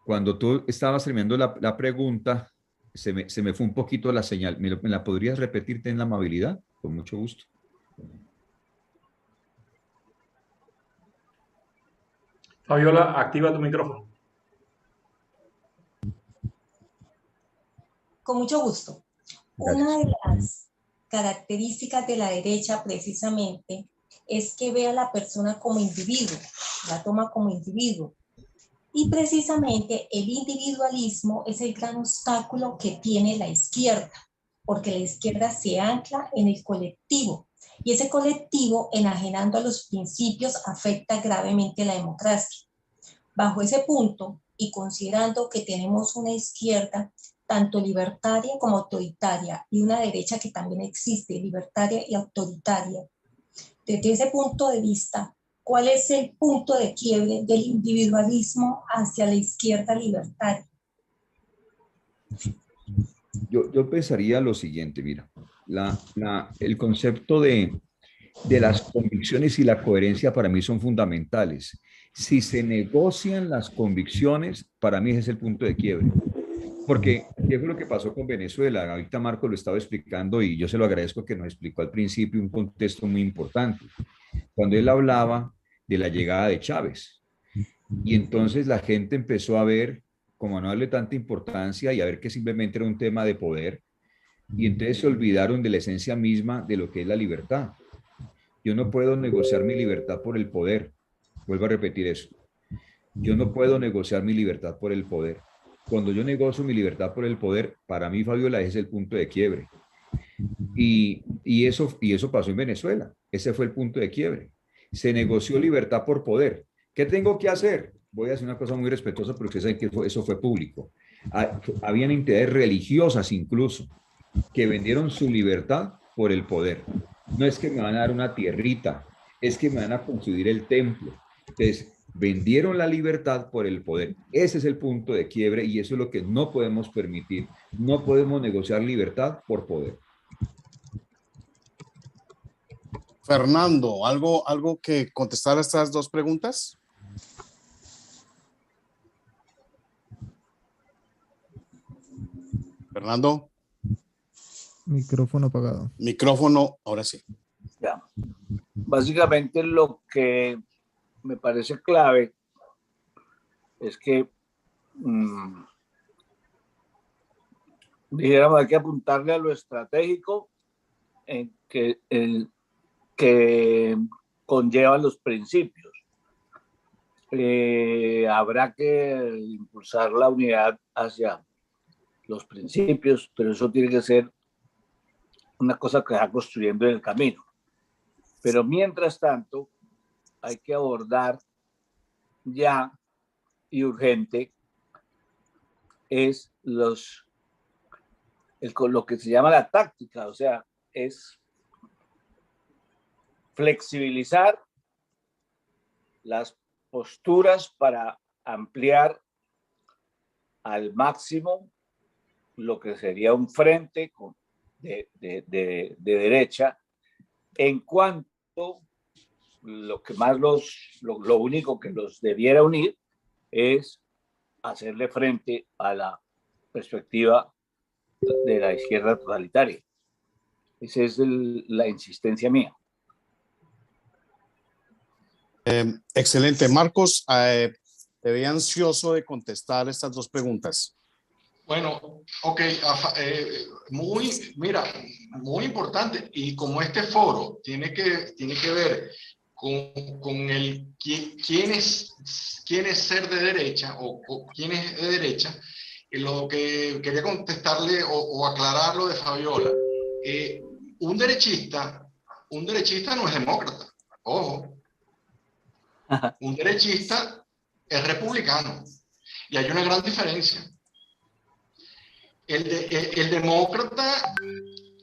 Cuando tú estabas terminando la pregunta, se me fue un poquito la señal. ¿Me la podrías repetir? Ten la amabilidad, con mucho gusto. Fabiola, activa tu micrófono. Con mucho gusto. Gracias. Una de las características de la derecha precisamente es que ve a la persona como individuo, la toma como individuo. Y precisamente el individualismo es el gran obstáculo que tiene la izquierda, porque la izquierda se ancla en el colectivo y ese colectivo, enajenando a los principios, afecta gravemente la democracia. Bajo ese punto y considerando que tenemos una izquierda tanto libertaria como autoritaria y una derecha que también existe, libertaria y autoritaria, desde ese punto de vista, ¿cuál es el punto de quiebre del individualismo hacia la izquierda libertaria? Yo pensaría lo siguiente, mira, el concepto de las convicciones y la coherencia para mí son fundamentales. Si se negocian las convicciones, para mí ese es el punto de quiebre. Porque, ¿qué fue lo que pasó con Venezuela? Ahorita Marco lo estaba explicando y yo se lo agradezco que nos explicó al principio un contexto muy importante. Cuando él hablaba de la llegada de Chávez. Y entonces la gente empezó a ver, como a no darle tanta importancia y a ver que simplemente era un tema de poder. Y entonces se olvidaron de la esencia misma de lo que es la libertad. Yo no puedo negociar mi libertad por el poder. Vuelvo a repetir eso. Yo no puedo negociar mi libertad por el poder. Cuando yo negocio mi libertad por el poder, para mí, Fabiola, ese es el punto de quiebre. Y eso pasó en Venezuela. Ese fue el punto de quiebre. Se negoció libertad por poder. ¿Qué tengo que hacer? Voy a hacer una cosa muy respetuosa, porque ustedes saben que eso fue público. Habían entidades religiosas incluso que vendieron su libertad por el poder. No es que me van a dar una tierrita, es que me van a construir el templo. Entonces, vendieron la libertad por el poder. Ese es el punto de quiebre y eso es lo que no podemos permitir. No podemos negociar libertad por poder. Fernando, ¿algo que contestar a estas dos preguntas? Fernando. Micrófono apagado. Micrófono, ahora sí. Ya. Básicamente lo que me parece clave es que dijéramos, hay que apuntarle a lo estratégico que conlleva los principios. Habrá que impulsar la unidad hacia los principios, pero eso tiene que ser una cosa que va construyendo en el camino. Pero mientras tanto, hay que abordar ya y urgente es lo que se llama la táctica, o sea, es flexibilizar las posturas para ampliar al máximo lo que sería un frente de derecha, en cuanto lo único que los debiera unir es hacerle frente a la perspectiva la izquierda totalitaria. Esa es la insistencia mía. Excelente. Marcos, te veía ansioso de contestar estas dos preguntas. Bueno, ok, muy importante. Y como este foro tiene que ver con el quién es ser de derecha o quién es de derecha, lo que quería contestarle o aclarar lo de Fabiola. Un derechista no es demócrata, ojo. Un derechista es republicano. Y hay una gran diferencia. El demócrata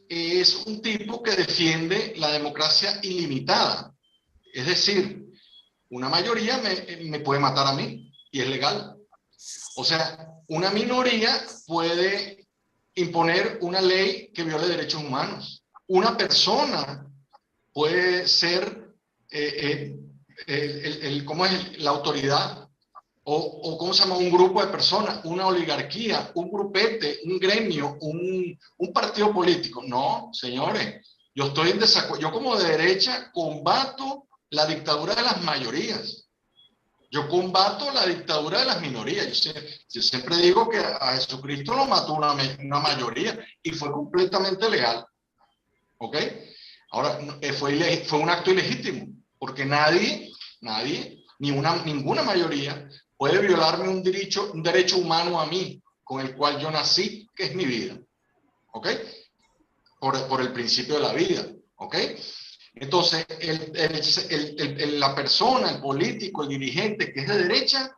es un tipo que defiende la democracia ilimitada. Es decir, una mayoría me puede matar a mí y es legal. O sea, una minoría puede imponer una ley que viole derechos humanos. Una persona puede ser ¿cómo es? La autoridad. O ¿cómo se llama? Un grupo de personas, una oligarquía, un grupete, un gremio, un partido político. No, señores, yo estoy en desacuerdo. Yo como de derecha combato la dictadura de las mayorías. Yo combato la dictadura de las minorías. Yo siempre digo que a Jesucristo lo mató una mayoría y fue completamente legal. ¿Ok? Ahora, fue un acto ilegítimo, porque ninguna mayoría puede violarme un derecho humano a mí, con el cual yo nací, que es mi vida. ¿Ok? Por el principio de la vida. ¿Ok? Entonces, la persona, el político, el dirigente que es de derecha,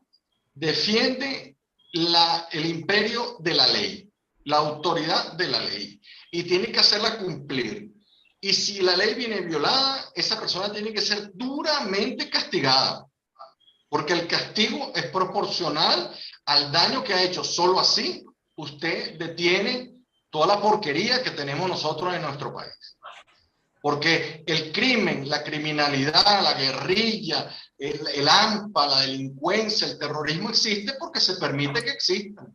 defiende el imperio de la ley, la autoridad de la ley, y tiene que hacerla cumplir. Y si la ley viene violada, esa persona tiene que ser duramente castigada, porque el castigo es proporcional al daño que ha hecho. Solo así usted detiene toda la porquería que tenemos nosotros en nuestro país. Porque el crimen, la criminalidad, la guerrilla, el AMPA, la delincuencia, el terrorismo existe porque se permite que existan.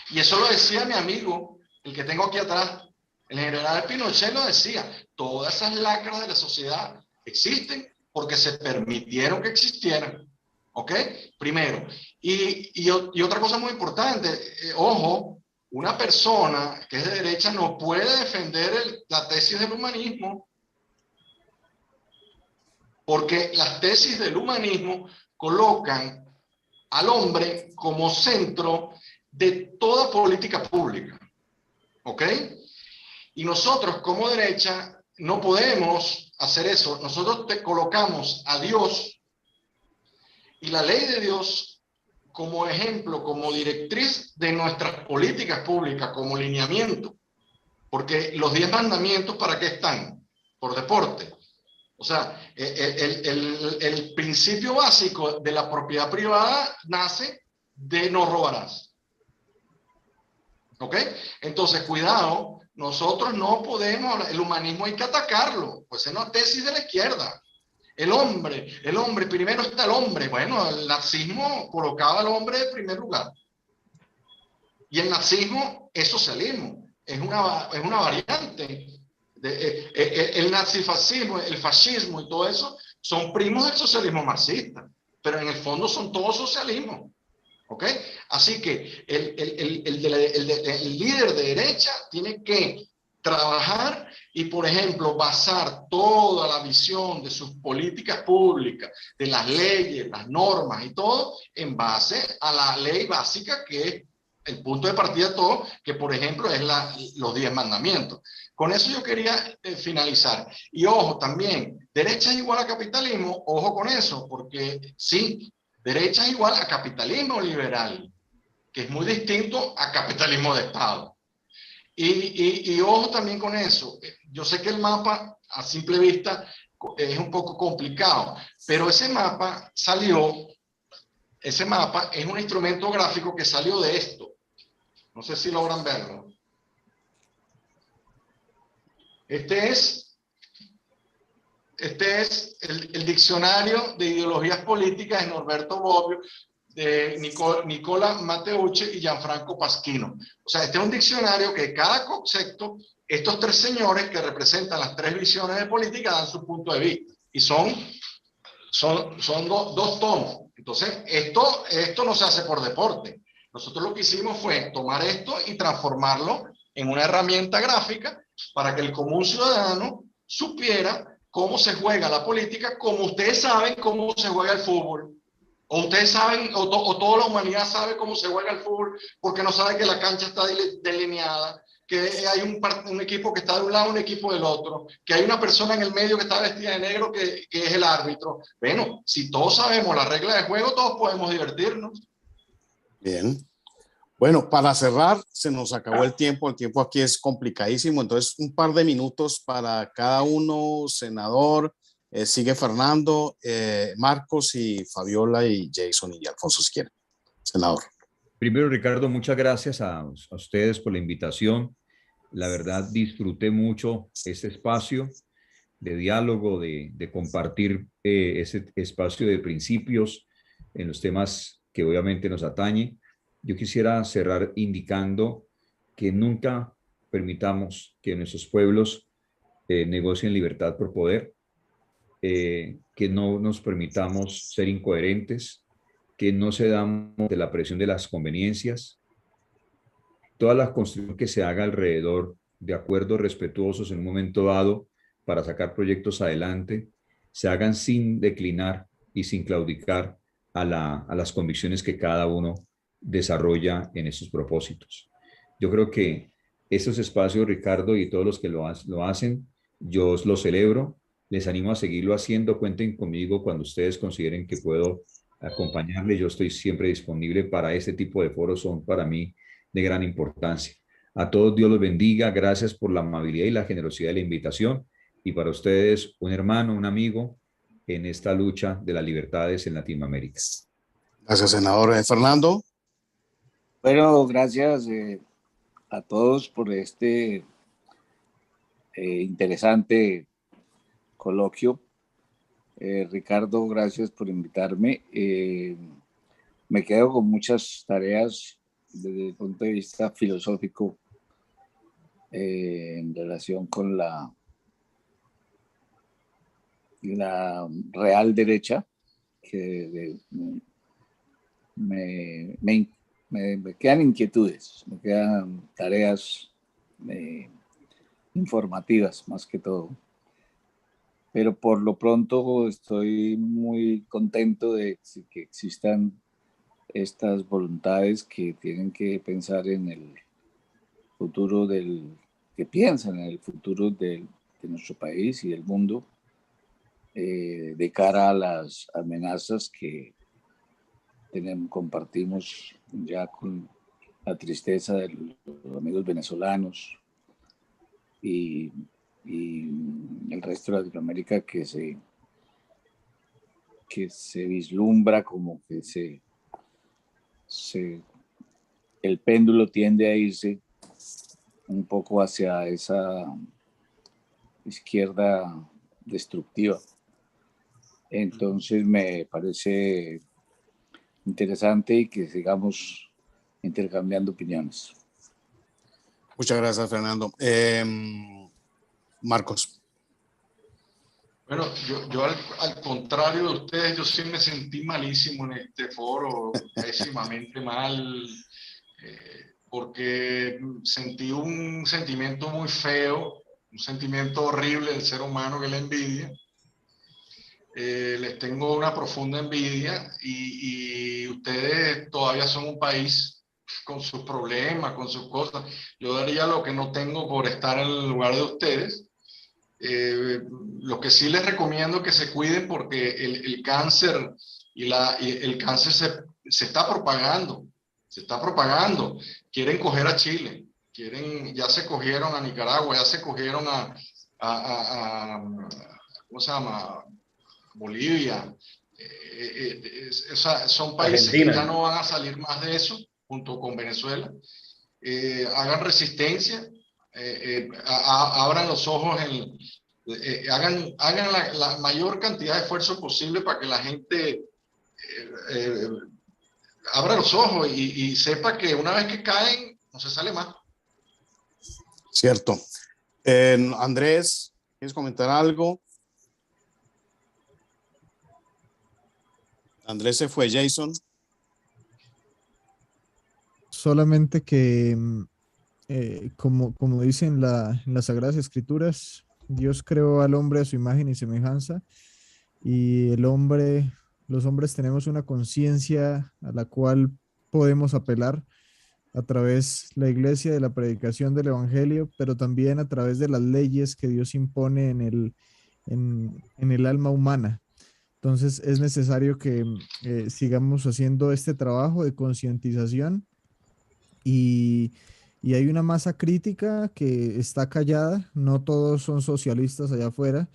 Y eso lo decía mi amigo, el que tengo aquí atrás, el general Pinochet lo decía, todas esas lacras de la sociedad existen porque se permitieron que existieran. ¿Ok? Primero. Y otra cosa muy importante, ojo, una persona que es de derecha no puede defender la tesis del humanismo, porque las tesis del humanismo colocan al hombre como centro de toda política pública. ¿Ok? Y nosotros como derecha no podemos hacer eso. Nosotros colocamos a Dios y la ley de Dios como ejemplo, como directriz de nuestras políticas públicas, como lineamiento. Porque los 10 mandamientos, ¿para qué están? Por deporte. O sea, el principio básico de la propiedad privada nace de no robarás. ¿Ok? Entonces, cuidado, nosotros no podemos, el humanismo hay que atacarlo, pues es una tesis de la izquierda. El hombre, primero está el hombre. Bueno, el nazismo colocaba al hombre en primer lugar. Y el nazismo es socialismo, es una variante. El nazifascismo, el fascismo y todo eso son primos del socialismo marxista, pero en el fondo son todos socialismo. ¿Ok? Así que el líder de derecha tiene que trabajar y, por ejemplo, basar toda la visión de sus políticas públicas, de las leyes, las normas y todo, en base a la ley básica que es el punto de partida de todo, que por ejemplo es los 10 mandamientos. Con eso yo quería finalizar. Y ojo, también, derecha es igual a capitalismo, ojo con eso, porque sí, derecha es igual a capitalismo liberal, que es muy distinto a capitalismo de Estado. Y ojo también con eso. Yo sé que el mapa a simple vista es un poco complicado, pero ese mapa es un instrumento gráfico que salió de esto. No sé si logran verlo. Este es el diccionario de ideologías políticas de Norberto Bobbio. de Nicola Matteucci y Gianfranco Pasquino. O sea, este es un diccionario que cada concepto, estos tres señores que representan las tres visiones de política dan su punto de vista. Y son dos tomos. Entonces, esto no se hace por deporte. Nosotros lo que hicimos fue tomar esto y transformarlo en una herramienta gráfica para que el común ciudadano supiera cómo se juega la política, como ustedes saben cómo se juega el fútbol. O ustedes saben, o toda la humanidad sabe cómo se juega el fútbol, porque no sabe que la cancha está delineada, que hay un equipo que está de un lado, un equipo del otro, que hay una persona en el medio que está vestida de negro que es el árbitro. Bueno, si todos sabemos las reglas de juego, todos podemos divertirnos. Bien. Bueno, para cerrar, se nos acabó el tiempo aquí es complicadísimo, entonces un par de minutos para cada uno, senador, sigue Fernando, Marcos y Fabiola y Jason y Alfonso si quieren. Senador. Primero, Ricardo, muchas gracias a ustedes por la invitación. La verdad, disfruté mucho este espacio de diálogo, de compartir ese espacio de principios en los temas que obviamente nos atañe. Yo quisiera cerrar indicando que nunca permitamos que nuestros pueblos negocien libertad por poder, que no nos permitamos ser incoherentes, que no cedamos de la presión de las conveniencias. Toda la construcción que se haga alrededor de acuerdos respetuosos en un momento dado para sacar proyectos adelante, se hagan sin declinar y sin claudicar a las convicciones que cada uno desarrolla en estos propósitos. Yo creo que estos espacios, Ricardo, y todos los que lo hacen, yo los celebro, les animo a seguirlo haciendo, cuenten conmigo cuando ustedes consideren que puedo acompañarles, yo estoy siempre disponible para este tipo de foros, son para mí de gran importancia. A todos Dios los bendiga, gracias por la amabilidad y la generosidad de la invitación, y para ustedes un hermano, un amigo en esta lucha de las libertades en Latinoamérica. Gracias, senador. Fernando. Bueno, gracias a todos por este interesante coloquio. Ricardo, gracias por invitarme. Me quedo con muchas tareas desde el punto de vista filosófico en relación con la real derecha, que me quedan inquietudes, me quedan tareas informativas más que todo. Pero por lo pronto estoy muy contento de que existan estas voluntades que tienen que pensar en el futuro que piensan en el futuro de nuestro país y del mundo, de cara a las amenazas que compartimos ya con la tristeza de los amigos venezolanos y el resto de Latinoamérica, que se vislumbra como que el péndulo tiende a irse un poco hacia esa izquierda destructiva. Entonces me parece interesante y que sigamos intercambiando opiniones. Muchas gracias, Fernando. Marcos. Bueno, yo al contrario de ustedes, yo sí me sentí malísimo en este foro, pésimamente mal, porque sentí un sentimiento muy feo, un sentimiento horrible del ser humano, que es la envidia. Les tengo una profunda envidia y ustedes todavía son un país con sus problemas, con sus cosas. Yo daría lo que no tengo por estar en el lugar de ustedes. Lo que sí les recomiendo es que se cuiden, porque el cáncer el cáncer se está propagando, Quieren coger a Chile, ya se cogieron a Nicaragua, ya se cogieron ¿cómo se llama? Bolivia. Son países Argentina, que ya no van a salir más de eso, junto con Venezuela. Hagan resistencia, abran los ojos, hagan la mayor cantidad de esfuerzo posible para que la gente abra los ojos y sepa que una vez que caen, no se sale más. Cierto. Andrés, ¿quieres comentar algo? Andrés se fue. Jason. Solamente que, como dice en las Sagradas Escrituras, Dios creó al hombre a su imagen y semejanza, y los hombres tenemos una conciencia a la cual podemos apelar a través de la iglesia, de la predicación del evangelio, pero también a través de las leyes que Dios impone en el alma humana. Entonces es necesario que sigamos haciendo este trabajo de concientización, y, y hay una masa crítica que está callada. No todos son socialistas allá afuera,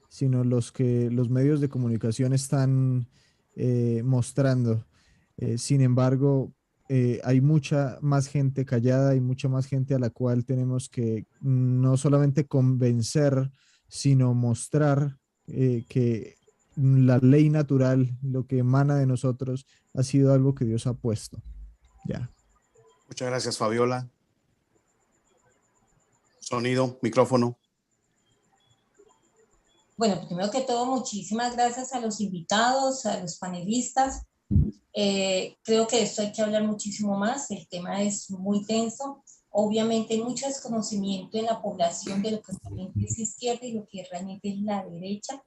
sino los que los medios de comunicación están mostrando. Sin embargo, hay mucha más gente callada y mucha más gente a la cual tenemos que no solamente convencer, sino mostrar que la ley natural, lo que emana de nosotros, ha sido algo que Dios ha puesto. Ya. Muchas gracias, Fabiola. Sonido, micrófono. Bueno, primero que todo, muchísimas gracias a los invitados, a los panelistas. Creo que de esto hay que hablar muchísimo más. El tema es muy tenso. Obviamente hay mucho desconocimiento en la población de lo que realmente es izquierda y lo que realmente es la derecha.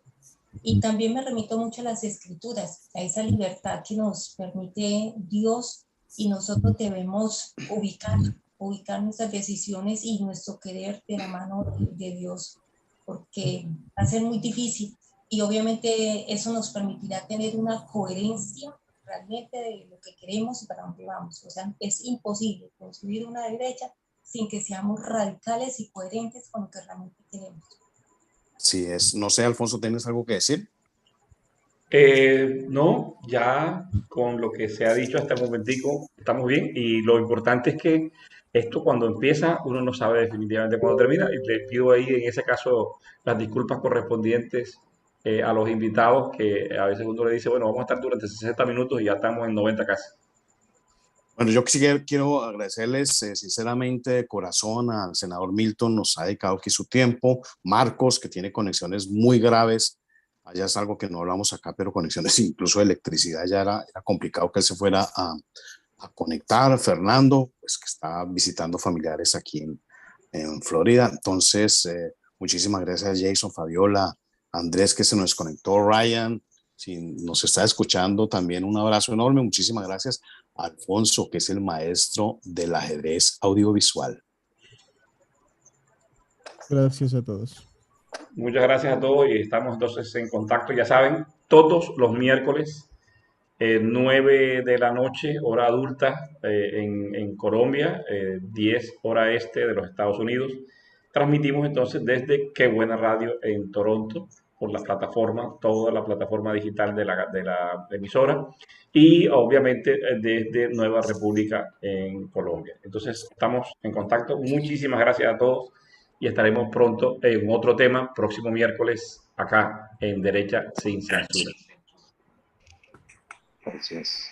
Y también me remito mucho a las escrituras, a esa libertad que nos permite Dios, y nosotros debemos ubicar nuestras decisiones y nuestro querer de la mano de Dios, porque va a ser muy difícil, y obviamente eso nos permitirá tener una coherencia realmente de lo que queremos y para dónde vamos. O sea, es imposible construir una derecha sin que seamos radicales y coherentes con lo que realmente queremos. Sí es. No sé, Alfonso, ¿tienes algo que decir? No, ya con lo que se ha dicho hasta el momentico estamos bien, y lo importante es que esto cuando empieza uno no sabe definitivamente cuándo termina, y le pido ahí en ese caso las disculpas correspondientes a los invitados, que a veces uno le dice, bueno, vamos a estar durante 60 minutos y ya estamos en 90 casi. Bueno, yo sí quiero agradecerles sinceramente de corazón al senador Milton. Nos ha dedicado aquí su tiempo. Marcos, que tiene conexiones muy graves. Allá es algo que no hablamos acá, pero conexiones incluso de electricidad ya era complicado que él se fuera a conectar. Fernando, pues que está visitando familiares aquí en Florida. Entonces, muchísimas gracias a Jason, Fabiola, Andrés, que se nos conectó, Ryan, si nos está escuchando, también un abrazo enorme. Muchísimas gracias a Alfonso, que es el maestro del ajedrez audiovisual. Gracias a todos. Muchas gracias a todos y estamos entonces en contacto. Ya saben, todos los miércoles 9 de la noche, hora adulta en Colombia, 10 hora este de los Estados Unidos. Transmitimos entonces desde Qué Buena Radio en Toronto, por la plataforma, toda la plataforma digital de la emisora, y obviamente desde Nueva República en Colombia. Entonces estamos en contacto. Muchísimas gracias a todos y estaremos pronto en otro tema, próximo miércoles, acá en Derecha Sin Censura. Gracias.